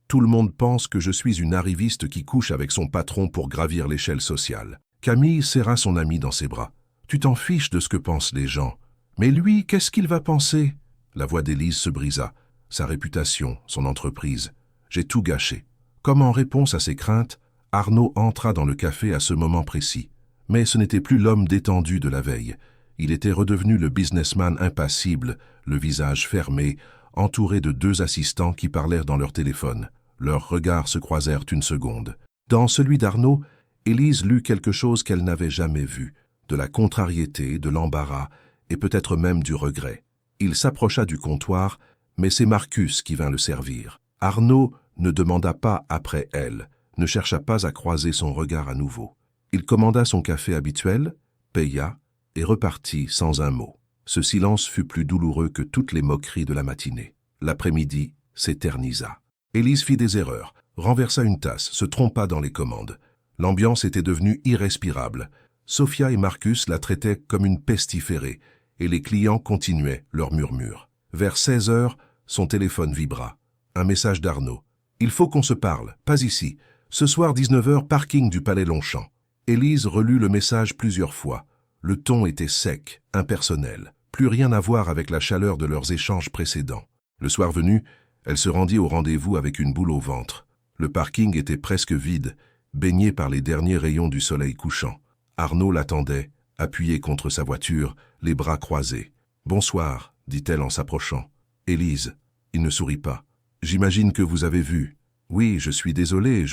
tout le monde pense que je suis une arriviste qui couche avec son patron pour gravir l'échelle sociale. » Camille serra son amie dans ses bras. « Tu t'en fiches de ce que pensent les gens. Mais lui, qu'est-ce qu'il va penser ?» La voix d'Élise se brisa. Sa réputation, son entreprise. J'ai tout gâché. Comme en réponse à ses craintes, Arnaud entra dans le café à ce moment précis. Mais ce n'était plus l'homme détendu de la veille. Il était redevenu le businessman impassible, le visage fermé, entouré de 2 assistants qui parlèrent dans leur téléphone. Leurs regards se croisèrent une seconde. Dans celui d'Arnaud, Élise lut quelque chose qu'elle n'avait jamais vu, de la contrariété, de l'embarras et peut-être même du regret. Il s'approcha du comptoir, mais c'est Marcus qui vint le servir. Arnaud ne demanda pas après elle, ne chercha pas à croiser son regard à nouveau. Il commanda son café habituel, paya et repartit sans un mot. Ce silence fut plus douloureux que toutes les moqueries de la matinée. L'après-midi s'éternisa. Élise fit des erreurs, renversa une tasse, se trompa dans les commandes. L'ambiance était devenue irrespirable. Sophia et Marcus la traitaient comme une pestiférée, et les clients continuaient leurs murmures. Vers 16 heures, son téléphone vibra. Un message d'Arnaud. « Il faut qu'on se parle, pas ici. Ce soir 19 heures, parking du Palais Longchamp. » Élise relut le message plusieurs fois. Le ton était sec, impersonnel, plus rien à voir avec la chaleur de leurs échanges précédents. Le soir venu, Elle se rendit au rendez-vous avec une boule au ventre. Le parking était presque vide, baigné par les derniers rayons du soleil couchant. Arnaud l'attendait, appuyé contre sa voiture, les bras croisés. « Bonsoir », dit-elle en s'approchant. « Élise ». Il ne sourit pas. « J'imagine que vous avez vu. »« Oui, je suis désolé,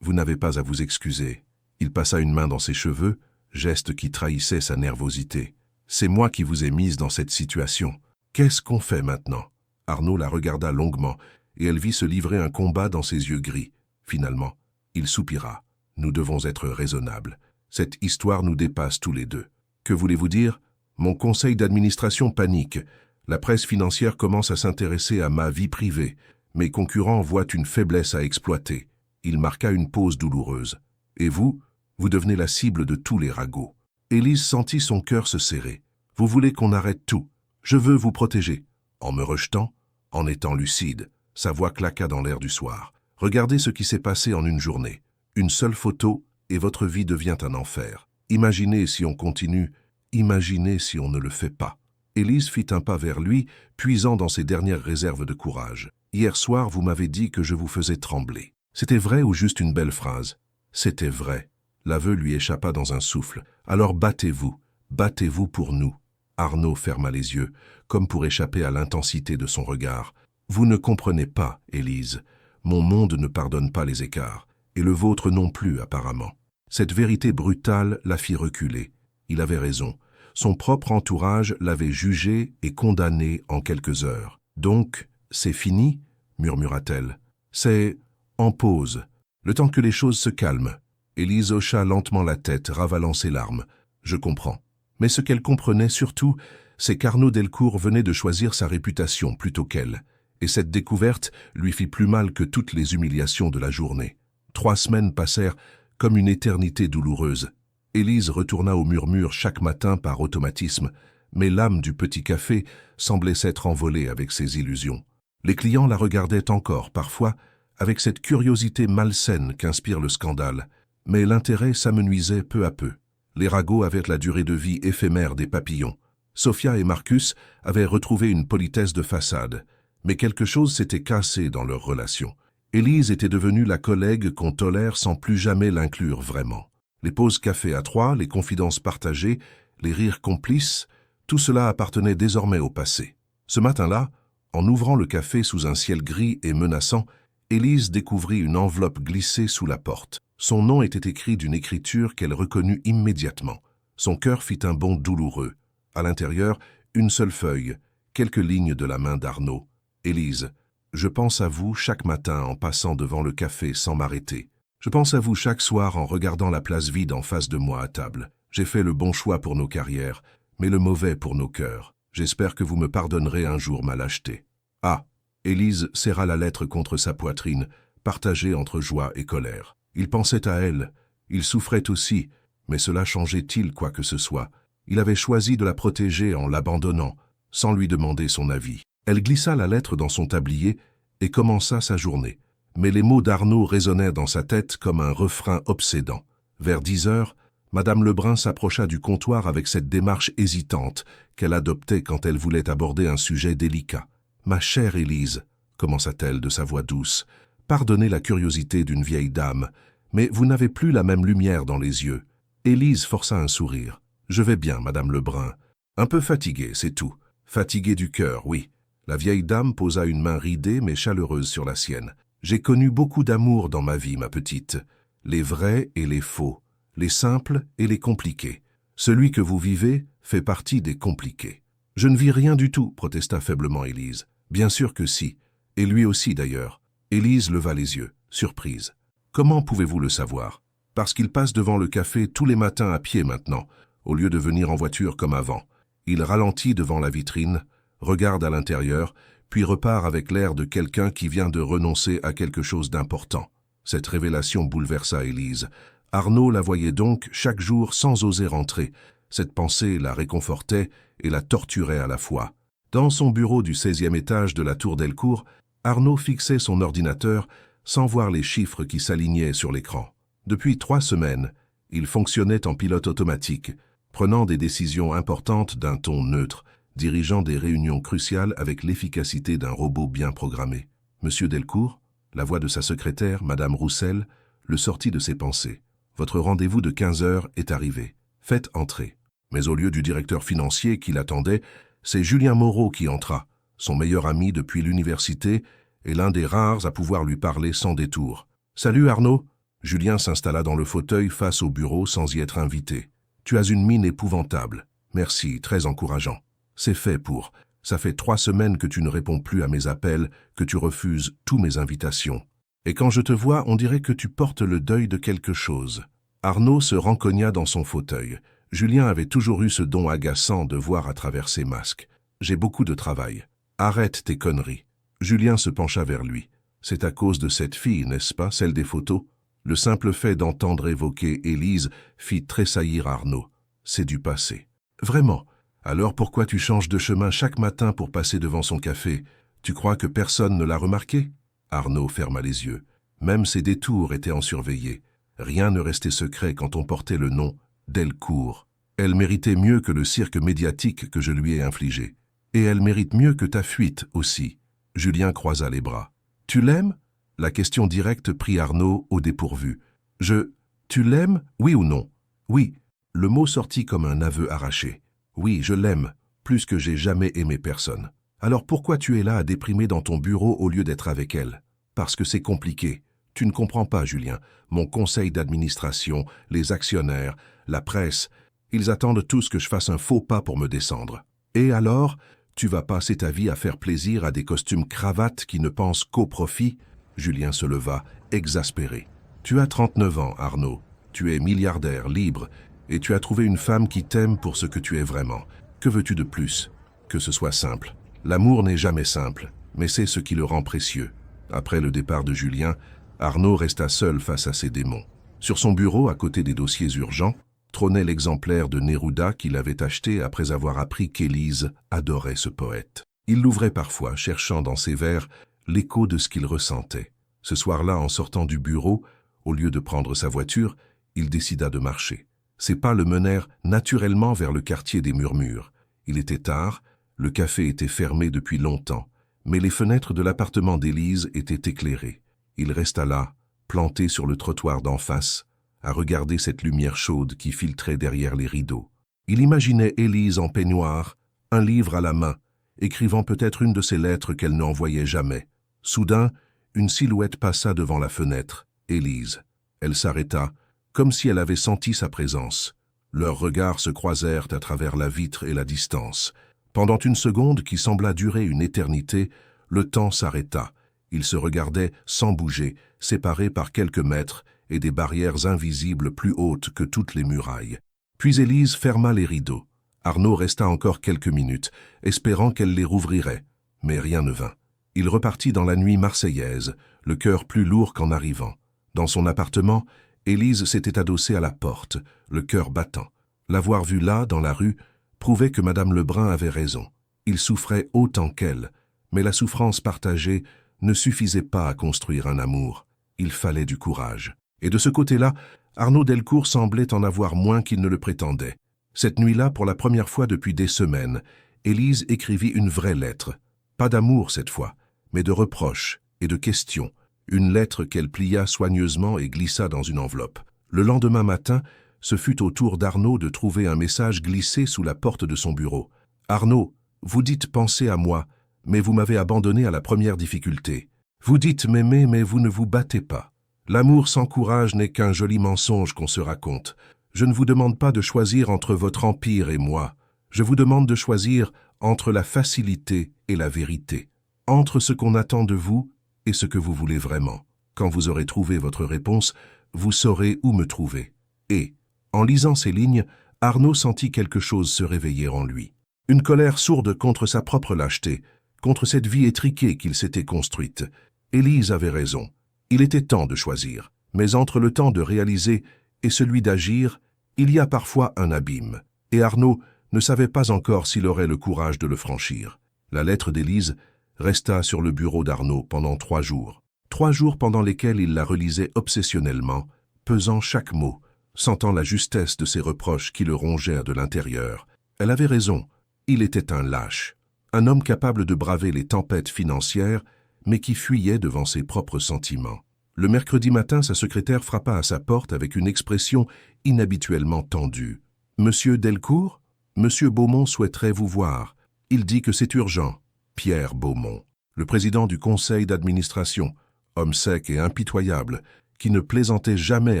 Vous n'avez pas à vous excuser. » Il passa une main dans ses cheveux, geste qui trahissait sa nervosité. « C'est moi qui vous ai mise dans cette situation. Qu'est-ce qu'on fait maintenant ?» Arnaud la regarda longuement, et elle vit se livrer un combat dans ses yeux gris. Finalement, il soupira. « Nous devons être raisonnables. Cette histoire nous dépasse tous les deux. Que voulez-vous dire ? Mon conseil d'administration panique. La presse financière commence à s'intéresser à ma vie privée. Mes concurrents voient une faiblesse à exploiter. » Il marqua une pause douloureuse. « Et vous devenez la cible de tous les ragots. » Élise sentit son cœur se serrer. « Vous voulez qu'on arrête tout. Je veux vous protéger. » En me rejetant, en étant lucide, sa voix claqua dans l'air du soir. « Regardez ce qui s'est passé en une journée. Une seule photo et votre vie devient un enfer. Imaginez si on continue, imaginez si on ne le fait pas. » Élise fit un pas vers lui, puisant dans ses dernières réserves de courage. « Hier soir, vous m'avez dit que je vous faisais trembler. C'était vrai ou juste une belle phrase ? » C'était vrai. L'aveu lui échappa dans un souffle. « Alors battez-vous pour nous. » Arnaud ferma les yeux, comme pour échapper à l'intensité de son regard. « Vous ne comprenez pas, Élise. Mon monde ne pardonne pas les écarts, et le vôtre non plus, apparemment. » Cette vérité brutale la fit reculer. Il avait raison. Son propre entourage l'avait jugé et condamné en quelques heures. « Donc, c'est fini ?» murmura-t-elle. « C'est en pause, le temps que les choses se calment. » Élise hocha lentement la tête, ravalant ses larmes. « Je comprends. » Mais ce qu'elle comprenait surtout, c'est qu'Arnaud Delcourt venait de choisir sa réputation plutôt qu'elle, et cette découverte lui fit plus mal que toutes les humiliations de la journée. 3 semaines passèrent comme une éternité douloureuse. Élise retourna au murmure chaque matin par automatisme, mais l'âme du petit café semblait s'être envolée avec ses illusions. Les clients la regardaient encore, parfois, avec cette curiosité malsaine qu'inspire le scandale, mais l'intérêt s'amenuisait peu à peu. Les ragots avaient la durée de vie éphémère des papillons. Sophia et Marcus avaient retrouvé une politesse de façade, mais quelque chose s'était cassé dans leur relation. Élise était devenue la collègue qu'on tolère sans plus jamais l'inclure vraiment. Les pauses café à 3, les confidences partagées, les rires complices, tout cela appartenait désormais au passé. Ce matin-là, en ouvrant le café sous un ciel gris et menaçant, Élise découvrit une enveloppe glissée sous la porte. Son nom était écrit d'une écriture qu'elle reconnut immédiatement. Son cœur fit un bond douloureux. À l'intérieur, une seule feuille, quelques lignes de la main d'Arnaud. « Élise, je pense à vous chaque matin en passant devant le café sans m'arrêter. Je pense à vous chaque soir en regardant la place vide en face de moi à table. J'ai fait le bon choix pour nos carrières, mais le mauvais pour nos cœurs. J'espère que vous me pardonnerez un jour ma lâcheté. » Ah, Élise serra la lettre contre sa poitrine, partagée entre joie et colère. Il pensait à elle, il souffrait aussi, mais cela changeait-il quoi que ce soit? Il avait choisi de la protéger en l'abandonnant, sans lui demander son avis. Elle glissa la lettre dans son tablier et commença sa journée. Mais les mots d'Arnaud résonnèrent dans sa tête comme un refrain obsédant. Vers 10 heures, Madame Lebrun s'approcha du comptoir avec cette démarche hésitante qu'elle adoptait quand elle voulait aborder un sujet délicat. « Ma chère Élise, » commença-t-elle de sa voix douce, « pardonnez la curiosité d'une vieille dame, mais vous n'avez plus la même lumière dans les yeux. » Élise força un sourire. « Je vais bien, Madame Lebrun. Un peu fatiguée, c'est tout. Fatiguée du cœur, oui. » La vieille dame posa une main ridée mais chaleureuse sur la sienne. « J'ai connu beaucoup d'amour dans ma vie, ma petite. Les vrais et les faux, les simples et les compliqués. Celui que vous vivez fait partie des compliqués. »« Je ne vis rien du tout, » protesta faiblement Élise. « Bien sûr que si. Et lui aussi d'ailleurs. » Élise leva les yeux, surprise. « Comment pouvez-vous le savoir ? » « Parce qu'il passe devant le café tous les matins à pied maintenant, au lieu de venir en voiture comme avant. Il ralentit devant la vitrine, regarde à l'intérieur, puis repart avec l'air de quelqu'un qui vient de renoncer à quelque chose d'important. » Cette révélation bouleversa Élise. Arnaud la voyait donc chaque jour sans oser rentrer. Cette pensée la réconfortait et la torturait à la fois. Dans son bureau du 16e étage de la tour Delcourt, Arnaud fixait son ordinateur sans voir les chiffres qui s'alignaient sur l'écran. Depuis 3 semaines, il fonctionnait en pilote automatique, prenant des décisions importantes d'un ton neutre, dirigeant des réunions cruciales avec l'efficacité d'un robot bien programmé. Monsieur Delcourt, la voix de sa secrétaire, Madame Roussel, le sortit de ses pensées. Votre rendez-vous de 15 heures est arrivé. Faites entrer. Mais au lieu du directeur financier qui l'attendait, c'est Julien Moreau qui entra, son meilleur ami depuis l'université et l'un des rares à pouvoir lui parler sans détour. « Salut Arnaud !» Julien s'installa dans le fauteuil face au bureau sans y être invité. « Tu as une mine épouvantable. Merci, très encourageant. C'est fait pour. Ça fait 3 semaines que tu ne réponds plus à mes appels, que tu refuses tous mes invitations. Et quand je te vois, on dirait que tu portes le deuil de quelque chose. » Arnaud se rencogna dans son fauteuil. Julien avait toujours eu ce don agaçant de voir à travers ses masques. « J'ai beaucoup de travail. Arrête tes conneries. » Julien se pencha vers lui. « C'est à cause de cette fille, n'est-ce pas, celle des photos ?» Le simple fait d'entendre évoquer Élise fit tressaillir Arnaud. « C'est du passé. »« Vraiment ? Alors pourquoi tu changes de chemin chaque matin pour passer devant son café? Tu crois que personne ne l'a remarqué ?» Arnaud ferma les yeux. Même ses détours étaient en surveillés. Rien ne restait secret quand on portait le nom Delcourt. Elle méritait mieux que le cirque médiatique que je lui ai infligé. Et elle mérite mieux que ta fuite aussi. Julien croisa les bras. « Tu l'aimes ?» La question directe prit Arnaud au dépourvu. « Tu l'aimes, oui ou non ?»« Oui. » Le mot sortit comme un aveu arraché. « Oui, je l'aime, plus que j'ai jamais aimé personne. Alors pourquoi tu es là à déprimer dans ton bureau au lieu d'être avec elle? Parce que c'est compliqué. Tu ne comprends pas, Julien. Mon conseil d'administration, les actionnaires, la presse, ils attendent tous que je fasse un faux pas pour me descendre. Et alors, tu vas passer ta vie à faire plaisir à des costumes cravates qui ne pensent qu'au profit ?» Julien se leva, exaspéré. « Tu as 39 ans, Arnaud. Tu es milliardaire, libre, et tu as trouvé une femme qui t'aime pour ce que tu es vraiment. Que veux-tu de plus? Que ce soit simple. L'amour n'est jamais simple, mais c'est ce qui le rend précieux. » Après le départ de Julien, Arnaud resta seul face à ses démons. Sur son bureau, à côté des dossiers urgents, trônait l'exemplaire de Neruda qu'il avait acheté après avoir appris qu'Élise adorait ce poète. Il l'ouvrait parfois, cherchant dans ses vers l'écho de ce qu'il ressentait. Ce soir-là, en sortant du bureau, au lieu de prendre sa voiture, il décida de marcher. Ses pas le menèrent naturellement vers le quartier des Murmures. Il était tard, le café était fermé depuis longtemps, mais les fenêtres de l'appartement d'Élise étaient éclairées. Il resta là, planté sur le trottoir d'en face, à regarder cette lumière chaude qui filtrait derrière les rideaux. Il imaginait Élise en peignoir, un livre à la main, écrivant peut-être une de ces lettres qu'elle n'envoyait jamais. Soudain, une silhouette passa devant la fenêtre, Élise. Elle s'arrêta, comme si elle avait senti sa présence. Leurs regards se croisèrent à travers la vitre et la distance. Pendant une seconde qui sembla durer une éternité, le temps s'arrêta. Ils se regardaient sans bouger, séparés par quelques mètres et des barrières invisibles plus hautes que toutes les murailles. Puis Élise ferma les rideaux. Arnaud resta encore quelques minutes, espérant qu'elle les rouvrirait, mais rien ne vint. Il repartit dans la nuit marseillaise, le cœur plus lourd qu'en arrivant. Dans son appartement, Élise s'était adossée à la porte, le cœur battant. L'avoir vue là, dans la rue, prouvait que Madame Lebrun avait raison. Il souffrait autant qu'elle, mais la souffrance partagée ne suffisait pas à construire un amour. Il fallait du courage. Et de ce côté-là, Arnaud Delcourt semblait en avoir moins qu'il ne le prétendait. Cette nuit-là, pour la première fois depuis des semaines, Élise écrivit une vraie lettre. Pas d'amour cette fois, mais de reproches et de questions. Une lettre qu'elle plia soigneusement et glissa dans une enveloppe. Le lendemain matin, ce fut au tour d'Arnaud de trouver un message glissé sous la porte de son bureau. « Arnaud, vous dites penser à moi, mais vous m'avez abandonné à la première difficulté. Vous dites m'aimer, mais vous ne vous battez pas. L'amour sans courage n'est qu'un joli mensonge qu'on se raconte. Je ne vous demande pas de choisir entre votre empire et moi. Je vous demande de choisir entre la facilité et la vérité, entre ce qu'on attend de vous et ce que vous voulez vraiment. Quand vous aurez trouvé votre réponse, vous saurez où me trouver. » Et, en lisant ces lignes, Arnaud sentit quelque chose se réveiller en lui. Une colère sourde contre sa propre lâcheté, contre cette vie étriquée qu'il s'était construite. Élise avait raison. Il était temps de choisir. Mais entre le temps de réaliser et celui d'agir, il y a parfois un abîme. Et Arnaud ne savait pas encore s'il aurait le courage de le franchir. La lettre d'Élise resta sur le bureau d'Arnaud pendant 3 jours. 3 jours pendant lesquels il la relisait obsessionnellement, pesant chaque mot, sentant la justesse de ses reproches qui le rongeèrent de l'intérieur. Elle avait raison, il était un lâche, un homme capable de braver les tempêtes financières, mais qui fuyait devant ses propres sentiments. Le mercredi matin, sa secrétaire frappa à sa porte avec une expression inhabituellement tendue. « Monsieur Delcourt, Monsieur Beaumont souhaiterait vous voir. Il dit que c'est urgent. » Pierre Beaumont, le président du conseil d'administration, homme sec et impitoyable, qui ne plaisantait jamais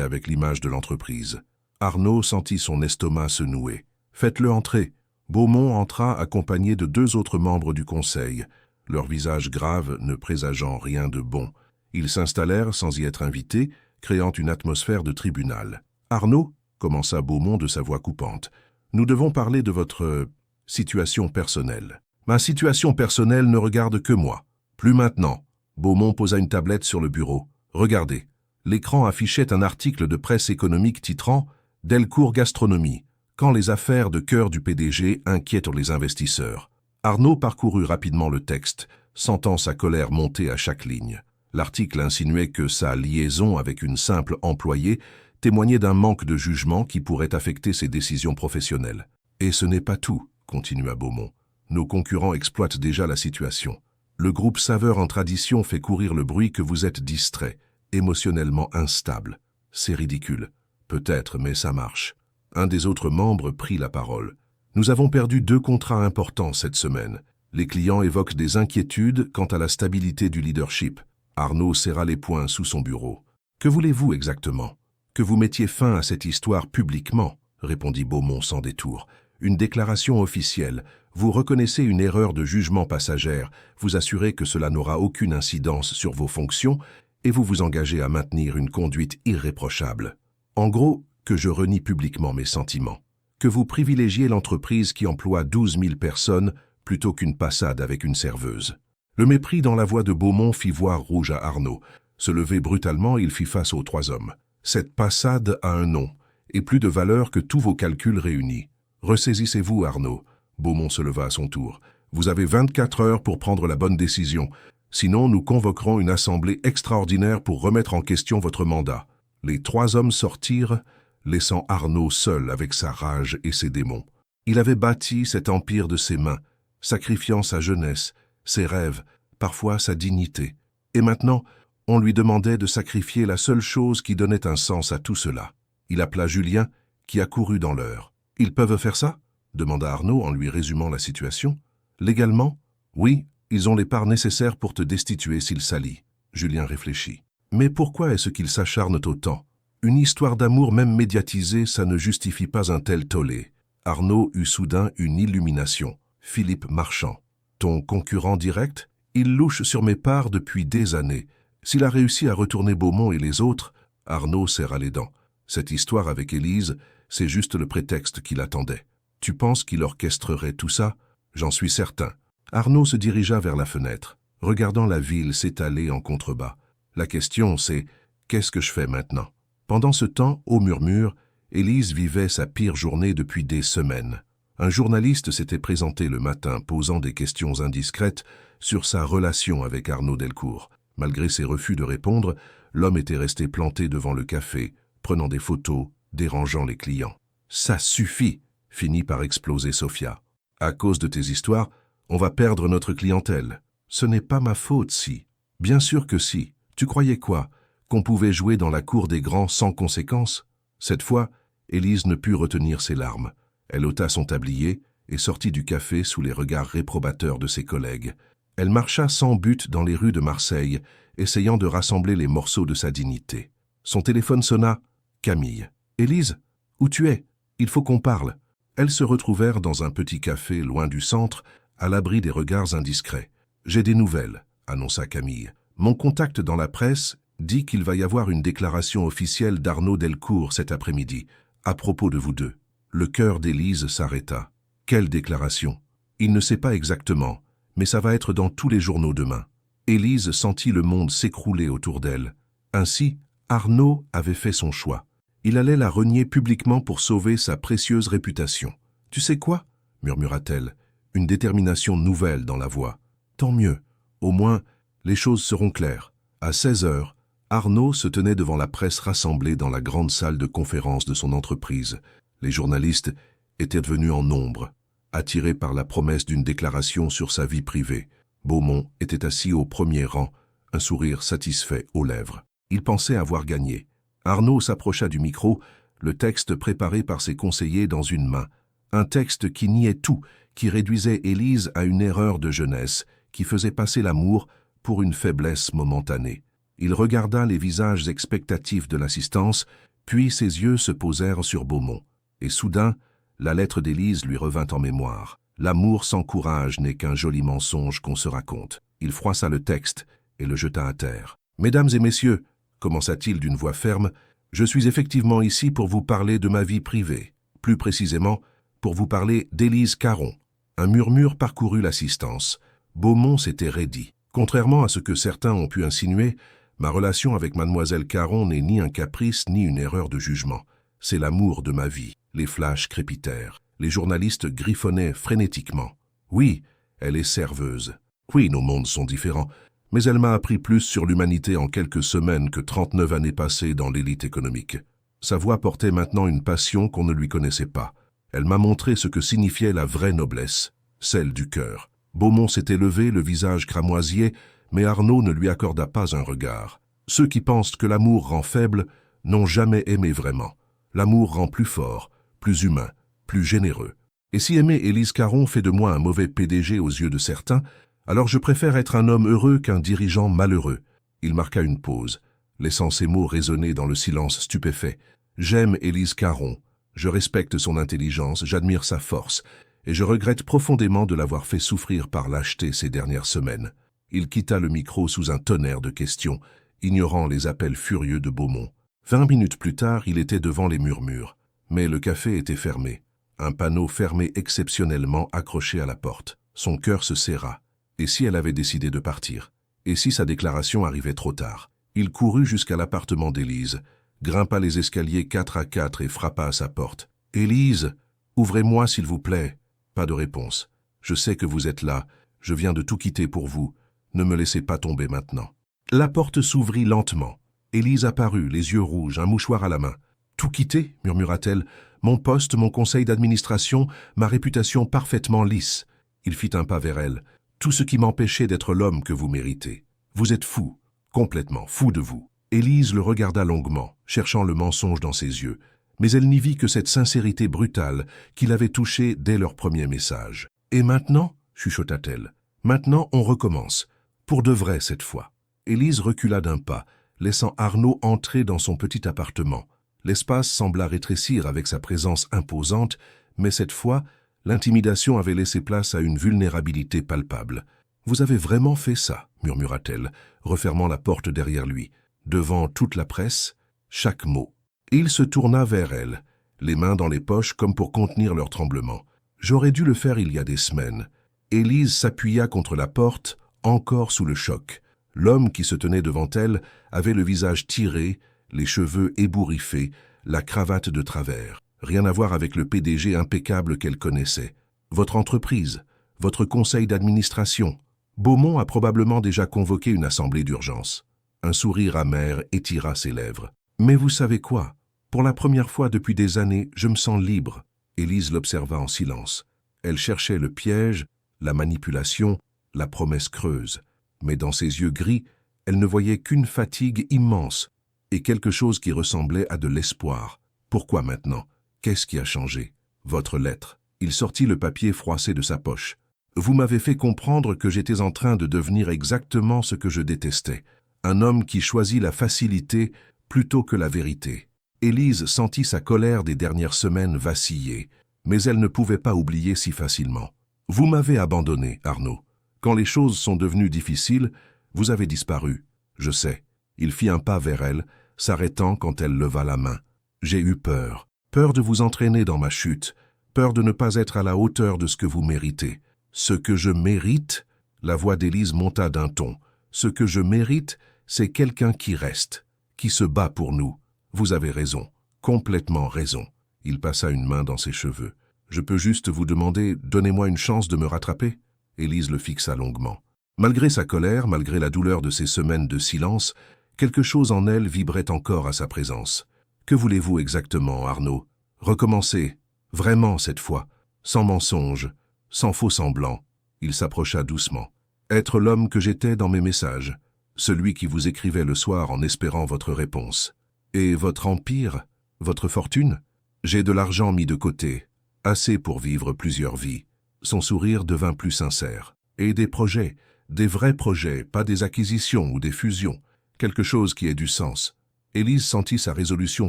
avec l'image de l'entreprise. Arnaud sentit son estomac se nouer. « Faites-le entrer. » Beaumont entra accompagné de 2 autres membres du conseil, leurs visages graves ne présageant rien de bon. Ils s'installèrent sans y être invités, créant une atmosphère de tribunal. « Arnaud, » commença Beaumont de sa voix coupante, « nous devons parler de votre situation personnelle. » « Ma situation personnelle ne regarde que moi. Plus maintenant. » Beaumont posa une tablette sur le bureau. « Regardez. » L'écran affichait un article de presse économique titrant « Delcourt Gastronomie. Quand les affaires de cœur du PDG inquiètent les investisseurs. » Arnaud parcourut rapidement le texte, sentant sa colère monter à chaque ligne. L'article insinuait que sa liaison avec une simple employée témoignait d'un manque de jugement qui pourrait affecter ses décisions professionnelles. « Et ce n'est pas tout, » continua Beaumont. « Nos concurrents exploitent déjà la situation. Le groupe Saveur en Tradition fait courir le bruit que vous êtes distrait, émotionnellement instable. C'est ridicule. Peut-être, mais ça marche. » Un des autres membres prit la parole. « Nous avons perdu 2 contrats importants cette semaine. Les clients évoquent des inquiétudes quant à la stabilité du leadership. » Arnaud serra les poings sous son bureau. « Que voulez-vous exactement ? » « Que vous mettiez fin à cette histoire publiquement, » répondit Beaumont sans détour. « Une déclaration officielle. Vous reconnaissez une erreur de jugement passagère, vous assurez que cela n'aura aucune incidence sur vos fonctions et vous vous engagez à maintenir une conduite irréprochable. En gros, que je renie publiquement mes sentiments. Que vous privilégiez l'entreprise qui emploie 12 000 personnes plutôt qu'une passade avec une serveuse. » Le mépris dans la voix de Beaumont fit voir rouge à Arnaud. Se lever brutalement, il fit face aux 3 hommes. « Cette passade a un nom, et plus de valeur que tous vos calculs réunis. Ressaisissez-vous, Arnaud. » Beaumont se leva à son tour. « Vous avez 24 heures pour prendre la bonne décision. Sinon, nous convoquerons une assemblée extraordinaire pour remettre en question votre mandat. » Les 3 hommes sortirent, laissant Arnaud seul avec sa rage et ses démons. Il avait bâti cet empire de ses mains, sacrifiant sa jeunesse, ses rêves, parfois sa dignité. Et maintenant, on lui demandait de sacrifier la seule chose qui donnait un sens à tout cela. Il appela Julien, qui accourut dans l'heure. « Ils peuvent faire ça ?» demanda Arnaud en lui résumant la situation. « Légalement ? Oui, ils ont les parts nécessaires pour te destituer s'ils s'allient. » Julien réfléchit. « Mais pourquoi est-ce qu'ils s'acharnent autant ? Une histoire d'amour même médiatisée, ça ne justifie pas un tel tollé. » Arnaud eut soudain une illumination. « Philippe Marchand. Ton concurrent direct ? Il louche sur mes parts depuis des années. S'il a réussi à retourner Beaumont et les autres, » Arnaud serra les dents. « Cette histoire avec Élise, c'est juste le prétexte qu'il attendait. Tu penses qu'il orchestrerait tout ça ? J'en suis certain. » Arnaud se dirigea vers la fenêtre, regardant la ville s'étaler en contrebas. La question, c'est « qu'est-ce que je fais maintenant ?» Pendant ce temps, au murmure, Élise vivait sa pire journée depuis des semaines. Un journaliste s'était présenté le matin posant des questions indiscrètes sur sa relation avec Arnaud Delcourt. Malgré ses refus de répondre, l'homme était resté planté devant le café, prenant des photos, dérangeant les clients. « Ça suffit !» finit par exploser Sophia. « À cause de tes histoires, on va perdre notre clientèle. Ce n'est pas ma faute si. » « Bien sûr que si. Tu croyais quoi ? Qu'on pouvait jouer dans la cour des grands sans conséquence ?» Cette fois, Élise ne put retenir ses larmes. Elle ôta son tablier et sortit du café sous les regards réprobateurs de ses collègues. Elle marcha sans but dans les rues de Marseille, essayant de rassembler les morceaux de sa dignité. Son téléphone sonna. Camille. « Élise, où tu es ? Il faut qu'on parle. » Elles se retrouvèrent dans un petit café loin du centre, à l'abri des regards indiscrets. « J'ai des nouvelles, » annonça Camille. « Mon contact dans la presse dit qu'il va y avoir une déclaration officielle d'Arnaud Delcourt cet après-midi, à propos de vous deux. » Le cœur d'Élise s'arrêta. « Quelle déclaration ? » Il ne sait pas exactement, mais ça va être dans tous les journaux demain. Élise sentit le monde s'écrouler autour d'elle. Ainsi, Arnaud avait fait son choix. Il allait la renier publiquement pour sauver sa précieuse réputation. « Tu sais quoi ?» murmura-t-elle, une détermination nouvelle dans la voix. « Tant mieux. Au moins, les choses seront claires. » À 16 heures, Arnaud se tenait devant la presse rassemblée dans la grande salle de conférence de son entreprise. Les journalistes étaient venus en nombre, attirés par la promesse d'une déclaration sur sa vie privée. Beaumont était assis au premier rang, un sourire satisfait aux lèvres. Il pensait avoir gagné. Arnaud s'approcha du micro, le texte préparé par ses conseillers dans une main. Un texte qui niait tout, qui réduisait Élise à une erreur de jeunesse, qui faisait passer l'amour pour une faiblesse momentanée. Il regarda les visages expectatifs de l'assistance, puis ses yeux se posèrent sur Beaumont. Et soudain, la lettre d'Élise lui revint en mémoire. L'amour sans courage n'est qu'un joli mensonge qu'on se raconte. Il froissa le texte et le jeta à terre. « Mesdames et messieurs, commença-t-il d'une voix ferme, je suis effectivement ici pour vous parler de ma vie privée. Plus précisément, pour vous parler d'Élise Caron. » Un murmure parcourut l'assistance. Beaumont s'était raidi. Contrairement à ce que certains ont pu insinuer, ma relation avec mademoiselle Caron n'est ni un caprice ni une erreur de jugement. C'est l'amour de ma vie. Les flashs crépitèrent. Les journalistes griffonnaient frénétiquement. Oui, elle est serveuse. Oui, nos mondes sont différents. Mais elle m'a appris plus sur l'humanité en quelques semaines que 39 années passées dans l'élite économique. Sa voix portait maintenant une passion qu'on ne lui connaissait pas. Elle m'a montré ce que signifiait la vraie noblesse, celle du cœur. Beaumont s'était levé, le visage cramoisier, mais Arnaud ne lui accorda pas un regard. Ceux qui pensent que l'amour rend faible n'ont jamais aimé vraiment. L'amour rend plus fort, plus humain, plus généreux. Et si aimer Élise Caron fait de moi un mauvais PDG aux yeux de certains, alors je préfère être un homme heureux qu'un dirigeant malheureux. Il marqua une pause, laissant ces mots résonner dans le silence stupéfait. J'aime Élise Caron. Je respecte son intelligence, j'admire sa force, et je regrette profondément de l'avoir fait souffrir par lâcheté ces dernières semaines. Il quitta le micro sous un tonnerre de questions, ignorant les appels furieux de Beaumont. 20 minutes plus tard, il était devant les murmures. Mais le café était fermé. Un panneau fermé exceptionnellement accroché à la porte. Son cœur se serra. Et si elle avait décidé de partir? Et si sa déclaration arrivait trop tard? Il courut jusqu'à l'appartement d'Élise, grimpa les escaliers 4 à 4 et frappa à sa porte. « Élise, ouvrez-moi s'il vous plaît. » Pas de réponse. « Je sais que vous êtes là. Je viens de tout quitter pour vous. Ne me laissez pas tomber maintenant. » La porte s'ouvrit lentement. Élise apparut, les yeux rouges, un mouchoir à la main. « Tout quitter ?» murmura-t-elle. « Mon poste, mon conseil d'administration, ma réputation parfaitement lisse. » Il fit un pas vers elle. « Tout ce qui m'empêchait d'être l'homme que vous méritez. Vous êtes fou, complètement fou de vous. » Élise le regarda longuement, cherchant le mensonge dans ses yeux, mais elle n'y vit que cette sincérité brutale qui l'avait touchée dès leur premier message. « Et maintenant ?» chuchota-t-elle. « Maintenant, on recommence. Pour de vrai cette fois. » Élise recula d'un pas, laissant Arnaud entrer dans son petit appartement. L'espace sembla rétrécir avec sa présence imposante, mais cette fois, l'intimidation avait laissé place à une vulnérabilité palpable. « Vous avez vraiment fait ça ?» murmura-t-elle, refermant la porte derrière lui. Devant toute la presse, chaque mot. Et il se tourna vers elle, les mains dans les poches comme pour contenir leur tremblement. « J'aurais dû le faire il y a des semaines. » Élise s'appuya contre la porte, encore sous le choc. L'homme qui se tenait devant elle avait le visage tiré, les cheveux ébouriffés, la cravate de travers. Rien à voir avec le PDG impeccable qu'elle connaissait. Votre entreprise, votre conseil d'administration. Beaumont a probablement déjà convoqué une assemblée d'urgence. Un sourire amer étira ses lèvres. Mais vous savez quoi? Pour la première fois depuis des années, je me sens libre. Élise l'observa en silence. Elle cherchait le piège, la manipulation, la promesse creuse. Mais dans ses yeux gris, elle ne voyait qu'une fatigue immense et quelque chose qui ressemblait à de l'espoir. Pourquoi maintenant? Qu'est-ce qui a changé? Votre lettre. Il sortit le papier froissé de sa poche. Vous m'avez fait comprendre que j'étais en train de devenir exactement ce que je détestais. Un homme qui choisit la facilité plutôt que la vérité. Élise sentit sa colère des dernières semaines vaciller, mais elle ne pouvait pas oublier si facilement. Vous m'avez abandonné, Arnaud. Quand les choses sont devenues difficiles, vous avez disparu. Je sais. Il fit un pas vers elle, s'arrêtant quand elle leva la main. J'ai eu peur. Peur de vous entraîner dans ma chute. Peur de ne pas être à la hauteur de ce que vous méritez. Ce que je mérite, la voix d'Élise monta d'un ton. Ce que je mérite, c'est quelqu'un qui reste, qui se bat pour nous. Vous avez raison, complètement raison. Il passa une main dans ses cheveux. Je peux juste vous demander, donnez-moi une chance de me rattraper? Élise le fixa longuement. Malgré sa colère, malgré la douleur de ces semaines de silence, quelque chose en elle vibrait encore à sa présence. Que voulez-vous exactement, Arnaud? Recommencez, vraiment cette fois, sans mensonge, sans faux semblant. Il s'approcha doucement. Être l'homme que j'étais dans mes messages, celui qui vous écrivait le soir en espérant votre réponse. Et votre empire, votre fortune? J'ai de l'argent mis de côté, assez pour vivre plusieurs vies. Son sourire devint plus sincère. Et des projets, des vrais projets, pas des acquisitions ou des fusions, quelque chose qui ait du sens. Élise sentit sa résolution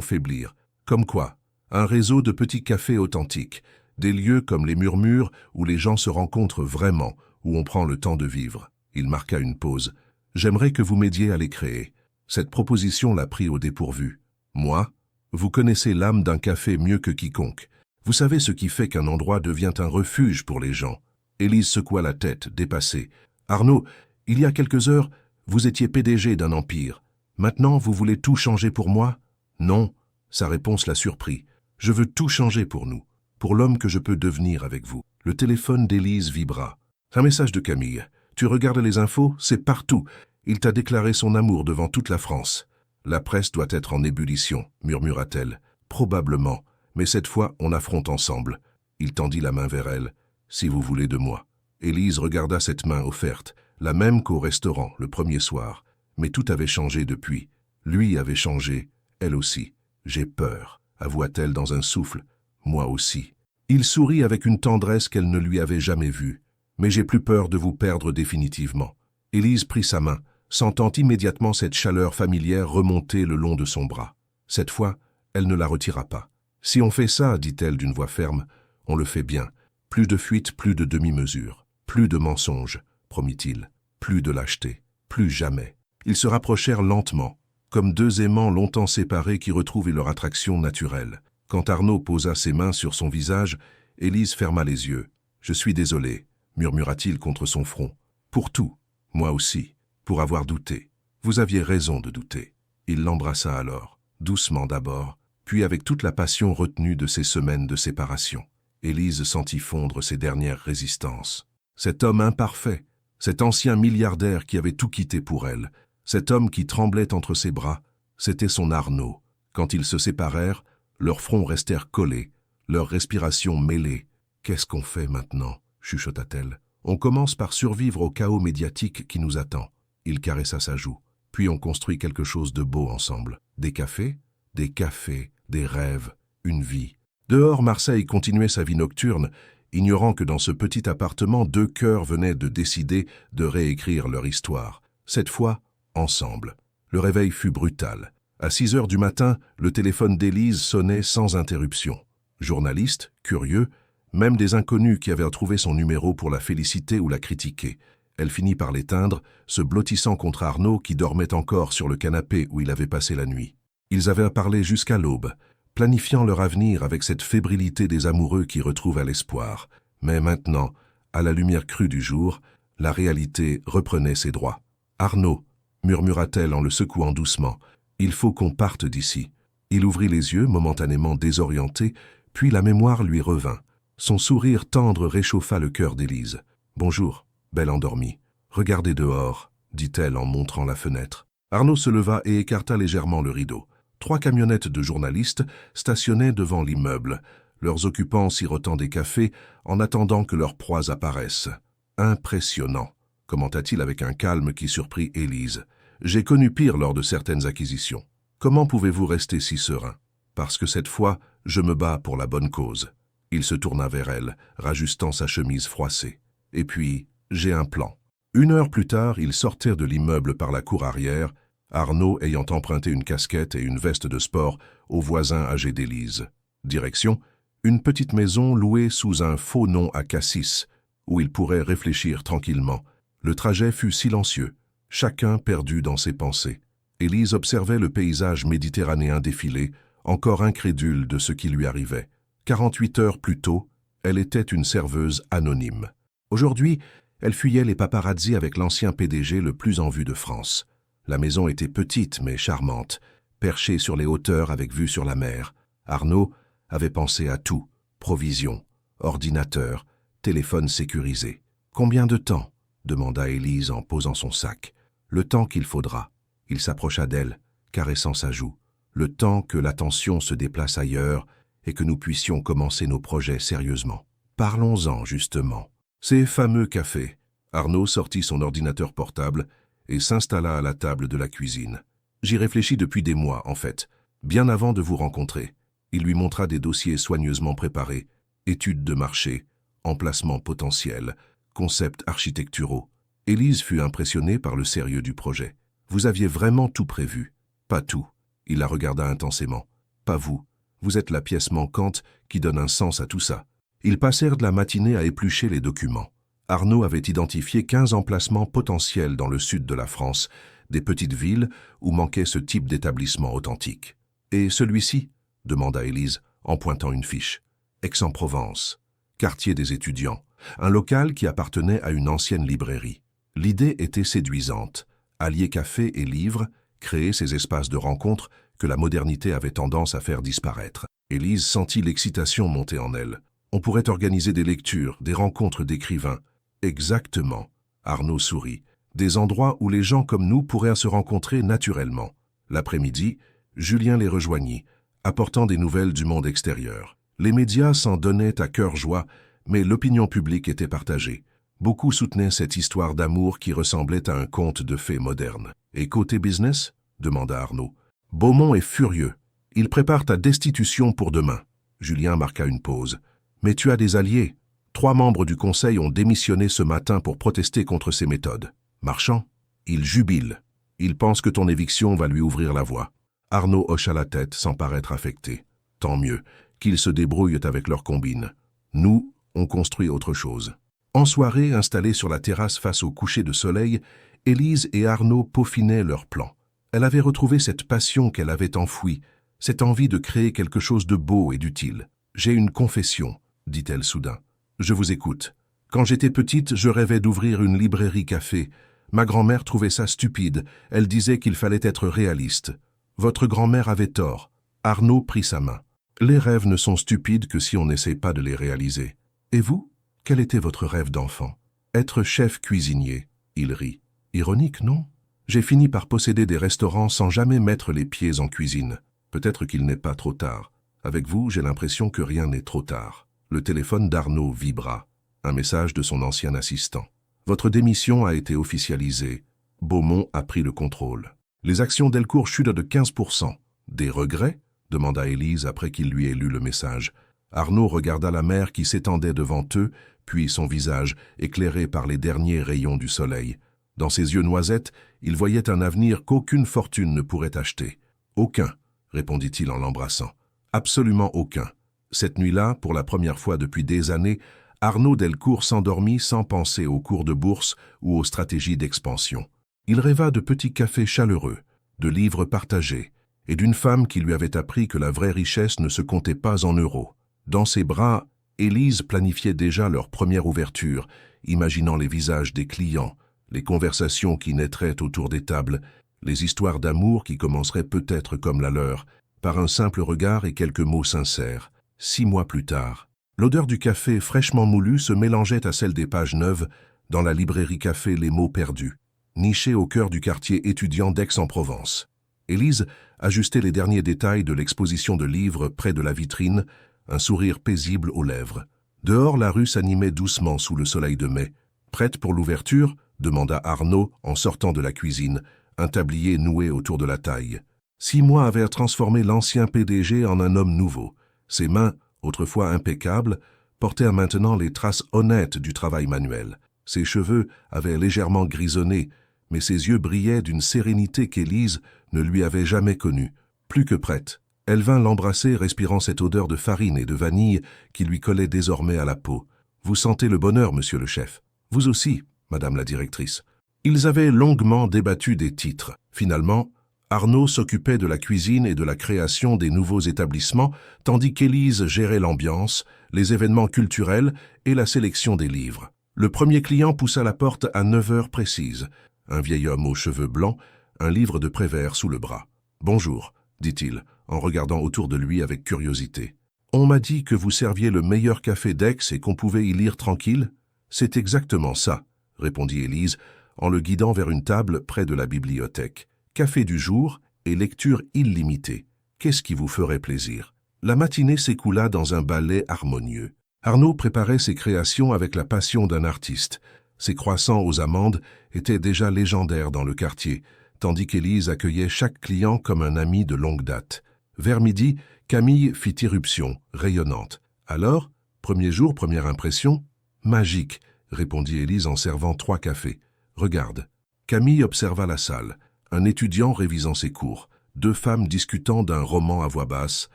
faiblir. Comme quoi? Un réseau de petits cafés authentiques, des lieux comme les Murmures où les gens se rencontrent vraiment, où on prend le temps de vivre. Il marqua une pause. J'aimerais que vous m'aidiez à les créer. Cette proposition l'a pris au dépourvu. Moi? Vous connaissez l'âme d'un café mieux que quiconque. Vous savez ce qui fait qu'un endroit devient un refuge pour les gens. Élise secoua la tête, dépassée. Arnaud, il y a quelques heures, vous étiez PDG d'un empire. Maintenant, vous voulez tout changer pour moi? Non. Sa réponse l'a surpris. Je veux tout changer pour nous, pour l'homme que je peux devenir avec vous. Le téléphone d'Élise vibra. Un message de Camille. Tu regardes les infos? C'est partout. Il t'a déclaré son amour devant toute la France. La presse doit être en ébullition, murmura-t-elle. Probablement, mais cette fois, on affronte ensemble. Il tendit la main vers elle. Si vous voulez de moi. Élise regarda cette main offerte, la même qu'au restaurant, le premier soir. Mais tout avait changé depuis. Lui avait changé, elle aussi. J'ai peur, avoua-t-elle dans un souffle. Moi aussi. Il sourit avec une tendresse qu'elle ne lui avait jamais vue. Mais j'ai plus peur de vous perdre définitivement. Élise prit sa main, sentant immédiatement cette chaleur familière remonter le long de son bras. Cette fois, elle ne la retira pas. Si on fait ça, dit-elle d'une voix ferme, on le fait bien. Plus de fuite, plus de demi-mesure, plus de mensonges, promit-il, plus de lâcheté, plus jamais. Ils se rapprochèrent lentement, comme deux aimants longtemps séparés qui retrouvent leur attraction naturelle. Quand Arnaud posa ses mains sur son visage, Élise ferma les yeux. « Je suis désolé », murmura-t-il contre son front. « Pour tout, moi aussi, pour avoir douté. Vous aviez raison de douter. » Il l'embrassa alors, doucement d'abord, puis avec toute la passion retenue de ces semaines de séparation. Élise sentit fondre ses dernières résistances. Cet homme imparfait, cet ancien milliardaire qui avait tout quitté pour elle, cet homme qui tremblait entre ses bras, c'était son Arnaud. Quand ils se séparèrent, leurs fronts restèrent collés, leurs respirations mêlées. « Qu'est-ce qu'on fait maintenant ?» chuchota-t-elle. « On commence par survivre au chaos médiatique qui nous attend. » Il caressa sa joue. « Puis on construit quelque chose de beau ensemble. Des cafés, des rêves, une vie. » Dehors, Marseille continuait sa vie nocturne, ignorant que dans ce petit appartement, deux cœurs venaient de décider de réécrire leur histoire. Cette fois, ensemble. Le réveil fut brutal. À 6 heures du matin, le téléphone d'Élise sonnait sans interruption. Journaliste, curieux, même des inconnus qui avaient trouvé son numéro pour la féliciter ou la critiquer. Elle finit par l'éteindre, se blottissant contre Arnaud qui dormait encore sur le canapé où il avait passé la nuit. Ils avaient parlé jusqu'à l'aube, planifiant leur avenir avec cette fébrilité des amoureux qui retrouvent à l'espoir. Mais maintenant, à la lumière crue du jour, la réalité reprenait ses droits. « Arnaud », murmura-t-elle en le secouant doucement, « il faut qu'on parte d'ici. » Il ouvrit les yeux, momentanément désorienté, puis la mémoire lui revint. Son sourire tendre réchauffa le cœur d'Élise. « Bonjour, belle endormie. Regardez dehors, » dit-elle en montrant la fenêtre. Arnaud se leva et écarta légèrement le rideau. 3 camionnettes de journalistes stationnaient devant l'immeuble, leurs occupants sirotant des cafés en attendant que leurs proies apparaissent. « Impressionnant », commenta-t-il avec un calme qui surprit Élise. « J'ai connu pire lors de certaines acquisitions. Comment pouvez-vous rester si serein? Parce que cette fois, je me bats pour la bonne cause. » Il se tourna vers elle, rajustant sa chemise froissée. « Et puis, j'ai un plan. » 1 heure plus tard, ils sortirent de l'immeuble par la cour arrière, Arnaud ayant emprunté une casquette et une veste de sport au voisin âgé d'Élise. Direction, une petite maison louée sous un faux nom à Cassis, où il pourrait réfléchir tranquillement. Le trajet fut silencieux, chacun perdu dans ses pensées. Élise observait le paysage méditerranéen défiler, encore incrédule de ce qui lui arrivait. 48 heures plus tôt, elle était une serveuse anonyme. Aujourd'hui, elle fuyait les paparazzis avec l'ancien PDG le plus en vue de France. La maison était petite mais charmante, perchée sur les hauteurs avec vue sur la mer. Arnaud avait pensé à tout, provisions, ordinateur, téléphone sécurisé. « Combien de temps ?» demanda Élise en posant son sac. « Le temps qu'il faudra. » Il s'approcha d'elle, caressant sa joue. « Le temps que l'attention se déplace ailleurs et que nous puissions commencer nos projets sérieusement. Parlons-en, justement. Ces fameux cafés. Arnaud sortit son ordinateur portable et s'installa à la table de la cuisine. « J'y réfléchis depuis des mois, en fait, bien avant de vous rencontrer. » Il lui montra des dossiers soigneusement préparés, études de marché, emplacements potentiels, concepts architecturaux. Élise fut impressionnée par le sérieux du projet. « Vous aviez vraiment tout prévu. » »« Pas tout. » Il la regarda intensément. « Pas vous. Vous êtes la pièce manquante qui donne un sens à tout ça. » Ils passèrent de la matinée à éplucher les documents. Arnaud avait identifié 15 emplacements potentiels dans le sud de la France, des petites villes où manquait ce type d'établissement authentique. « Et celui-ci » demanda Élise en pointant une fiche. « Aix-en-Provence, quartier des étudiants, un local qui appartenait à une ancienne librairie. » L'idée était séduisante. Allier café et livres, créer ces espaces de rencontre que la modernité avait tendance à faire disparaître. Élise sentit l'excitation monter en elle. On pourrait organiser des lectures, des rencontres d'écrivains. Exactement. Arnaud sourit. Des endroits où les gens comme nous pourraient se rencontrer naturellement. L'après-midi, Julien les rejoignit, apportant des nouvelles du monde extérieur. Les médias s'en donnaient à cœur joie, mais l'opinion publique était partagée. Beaucoup soutenaient cette histoire d'amour qui ressemblait à un conte de fées moderne. « Et côté business ?» demanda Arnaud. « Beaumont est furieux. Il prépare ta destitution pour demain. » Julien marqua une pause. « Mais tu as des alliés. 3 membres du conseil ont démissionné ce matin pour protester contre ces méthodes. Marchand, il jubile. Il pense que ton éviction va lui ouvrir la voie. » Arnaud hocha la tête sans paraître affecté. « Tant mieux, qu'ils se débrouillent avec leurs combines. Nous, on construit autre chose. » En soirée, installée sur la terrasse face au coucher de soleil, Élise et Arnaud peaufinaient leurs plans. Elle avait retrouvé cette passion qu'elle avait enfouie, cette envie de créer quelque chose de beau et d'utile. « J'ai une confession, » dit-elle soudain. « Je vous écoute. Quand j'étais petite, je rêvais d'ouvrir une librairie-café. Ma grand-mère trouvait ça stupide. Elle disait qu'il fallait être réaliste. Votre grand-mère avait tort. » Arnaud prit sa main. « Les rêves ne sont stupides que si on n'essaie pas de les réaliser. Et vous ? Quel était votre rêve d'enfant ? » « Être chef cuisinier. » Il rit. « Ironique, non ? J'ai fini par posséder des restaurants sans jamais mettre les pieds en cuisine. Peut-être qu'il n'est pas trop tard. Avec vous, j'ai l'impression que rien n'est trop tard. » Le téléphone d'Arnaud vibra. Un message de son ancien assistant. « Votre démission a été officialisée. Beaumont a pris le contrôle. Les actions Delcourt chutent de 15%. Des regrets ?» demanda Élise après qu'il lui ait lu le message. Arnaud regarda la mer qui s'étendait devant eux, puis son visage, éclairé par les derniers rayons du soleil. Dans ses yeux noisettes, il voyait un avenir qu'aucune fortune ne pourrait acheter. « Aucun, » répondit-il en l'embrassant. « Absolument aucun. » Cette nuit-là, pour la première fois depuis des années, Arnaud Delcourt s'endormit sans penser aux cours de bourse ou aux stratégies d'expansion. Il rêva de petits cafés chaleureux, de livres partagés, et d'une femme qui lui avait appris que la vraie richesse ne se comptait pas en euros. Dans ses bras, Élise planifiait déjà leur première ouverture, imaginant les visages des clients, les conversations qui naîtraient autour des tables, les histoires d'amour qui commenceraient peut-être comme la leur, par un simple regard et quelques mots sincères. 6 mois plus tard, l'odeur du café fraîchement moulu se mélangeait à celle des pages neuves dans la librairie café Les Mots Perdus, nichée au cœur du quartier étudiant d'Aix-en-Provence. Élise ajustait les derniers détails de l'exposition de livres près de la vitrine, un sourire paisible aux lèvres. Dehors, la rue s'animait doucement sous le soleil de mai. « Prête pour l'ouverture ?» demanda Arnaud en sortant de la cuisine, un tablier noué autour de la taille. 6 mois avaient transformé l'ancien PDG en un homme nouveau. Ses mains, autrefois impeccables, portèrent maintenant les traces honnêtes du travail manuel. Ses cheveux avaient légèrement grisonné, mais ses yeux brillaient d'une sérénité qu'Élise ne lui avait jamais connue. Plus que prête, elle vint l'embrasser, respirant cette odeur de farine et de vanille qui lui collait désormais à la peau. « Vous sentez le bonheur, monsieur le chef. Vous aussi, madame la directrice. » Ils avaient longuement débattu des titres. Finalement, Arnaud s'occupait de la cuisine et de la création des nouveaux établissements, tandis qu'Élise gérait l'ambiance, les événements culturels et la sélection des livres. Le premier client poussa la porte à 9 heures précises. Un vieil homme aux cheveux blancs, un livre de Prévert sous le bras. « Bonjour », dit-il, en regardant autour de lui avec curiosité. « On m'a dit que vous serviez le meilleur café d'Aix et qu'on pouvait y lire tranquille. »« C'est exactement ça, » répondit Élise, en le guidant vers une table près de la bibliothèque. « Café du jour et lecture illimitée. Qu'est-ce qui vous ferait plaisir ?» La matinée s'écoula dans un ballet harmonieux. Arnaud préparait ses créations avec la passion d'un artiste. Ses croissants aux amandes étaient déjà légendaires dans le quartier, tandis qu'Élise accueillait chaque client comme un ami de longue date. Vers midi, Camille fit irruption, rayonnante. Alors, premier jour, première impression? Magique, répondit Élise en servant 3 cafés. Regarde. Camille observa la salle. Un étudiant révisant ses cours, 2 femmes discutant d'un roman à voix basse,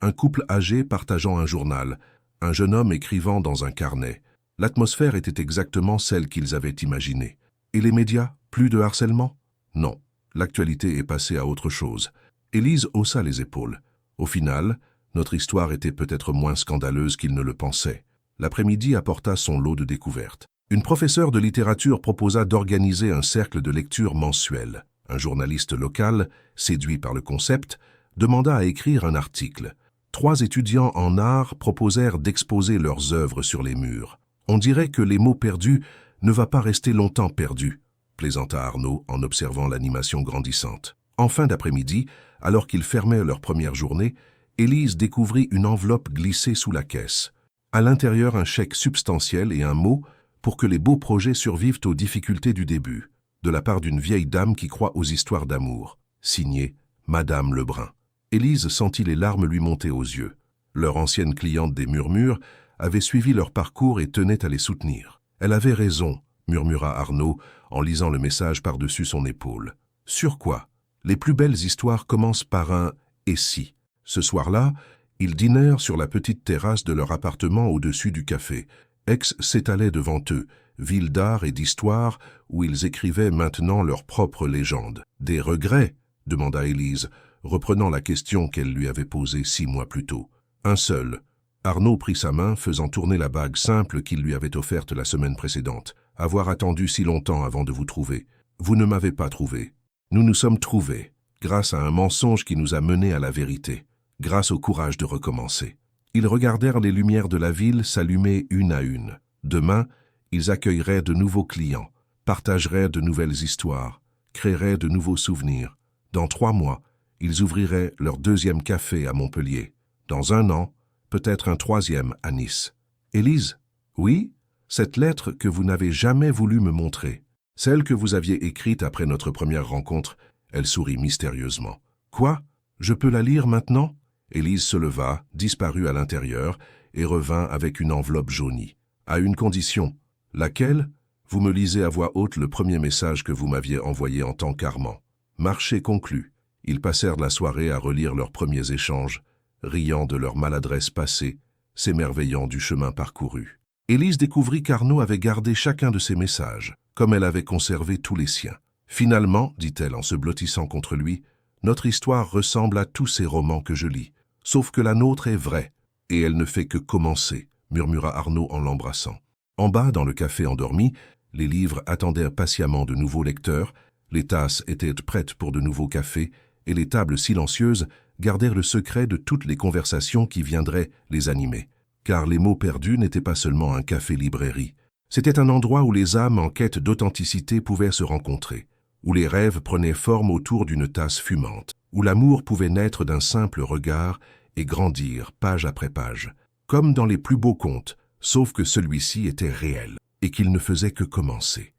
un couple âgé partageant un journal, un jeune homme écrivant dans un carnet. L'atmosphère était exactement celle qu'ils avaient imaginée. Et les médias? Plus de harcèlement? Non, l'actualité est passée à autre chose. Élise haussa les épaules. Au final, notre histoire était peut-être moins scandaleuse qu'il ne le pensait. L'après-midi apporta son lot de découvertes. Une professeure de littérature proposa d'organiser un cercle de lecture mensuel. Un journaliste local, séduit par le concept, demanda à écrire un article. 3 étudiants en art proposèrent d'exposer leurs œuvres sur les murs. On dirait que les mots perdus ne va pas rester longtemps perdus, plaisanta Arnaud en observant l'animation grandissante. En fin d'après-midi, alors qu'ils fermaient leur première journée, Élise découvrit une enveloppe glissée sous la caisse. À l'intérieur, un chèque substantiel et un mot pour que les beaux projets survivent aux difficultés du début, de la part d'une vieille dame qui croit aux histoires d'amour, signée Madame Lebrun. Élise sentit les larmes lui monter aux yeux. Leur ancienne cliente des Murmures avait suivi leur parcours et tenait à les soutenir. Elle avait raison, murmura Arnaud en lisant le message par-dessus son épaule. Sur quoi? Les plus belles histoires commencent par un « et si ». Ce soir-là, ils dînèrent sur la petite terrasse de leur appartement au-dessus du café. Aix s'étalait devant eux, ville d'art et d'histoire où ils écrivaient maintenant leur propre légende. « Des regrets ?» demanda Élise, reprenant la question qu'elle lui avait posée 6 mois plus tôt. Un seul. Arnaud prit sa main, faisant tourner la bague simple qu'il lui avait offerte la semaine précédente. « Avoir attendu si longtemps avant de vous trouver. Vous ne m'avez pas trouvé. Nous nous sommes trouvés, grâce à un mensonge qui nous a menés à la vérité, grâce au courage de recommencer. » Ils regardèrent les lumières de la ville s'allumer une à une. Demain, ils accueilleraient de nouveaux clients, partageraient de nouvelles histoires, créeraient de nouveaux souvenirs. Dans 3 mois, ils ouvriraient leur 2e café à Montpellier. Dans 1 an, peut-être un 3e à Nice. « Élise, oui, cette lettre que vous n'avez jamais voulu me montrer, celle que vous aviez écrite après notre première rencontre. » Elle sourit mystérieusement. « Quoi? Je peux la lire maintenant ?» Élise se leva, disparut à l'intérieur et revint avec une enveloppe jaunie. « À une condition. Laquelle? Vous me lisez à voix haute le premier message que vous m'aviez envoyé en tant qu'Armand. » Marché conclu. Ils passèrent la soirée à relire leurs premiers échanges, riant de leur maladresse passée, s'émerveillant du chemin parcouru. Élise découvrit qu'Arnaud avait gardé chacun de ses messages, comme elle avait conservé tous les siens. « Finalement, dit-elle en se blottissant contre lui, notre histoire ressemble à tous ces romans que je lis. Sauf que la nôtre est vraie, et elle ne fait que commencer, murmura Arnaud en l'embrassant. En bas, dans le café endormi, les livres attendaient patiemment de nouveaux lecteurs, les tasses étaient prêtes pour de nouveaux cafés, et les tables silencieuses gardèrent le secret de toutes les conversations qui viendraient les animer. Car les mots perdus n'étaient pas seulement un café-librairie. C'était un endroit où les âmes en quête d'authenticité pouvaient se rencontrer, où les rêves prenaient forme autour d'une tasse fumante, où l'amour pouvait naître d'un simple regard et grandir page après page, comme dans les plus beaux contes, sauf que celui-ci était réel et qu'il ne faisait que commencer.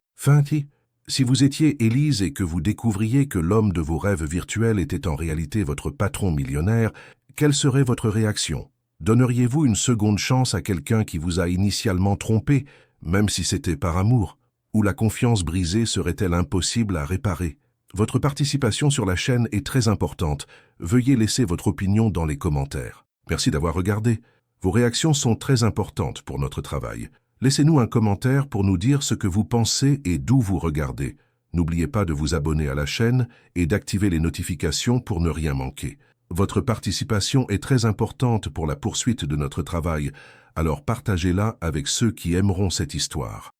Si vous étiez Élise et que vous découvriez que l'homme de vos rêves virtuels était en réalité votre patron millionnaire, quelle serait votre réaction? Donneriez-vous une seconde chance à quelqu'un qui vous a initialement trompé, même si c'était par amour? Ou la confiance brisée serait-elle impossible à réparer? Votre participation sur la chaîne est très importante. Veuillez laisser votre opinion dans les commentaires. Merci d'avoir regardé. Vos réactions sont très importantes pour notre travail. Laissez-nous un commentaire pour nous dire ce que vous pensez et d'où vous regardez. N'oubliez pas de vous abonner à la chaîne et d'activer les notifications pour ne rien manquer. Votre participation est très importante pour la poursuite de notre travail, alors partagez-la avec ceux qui aimeront cette histoire.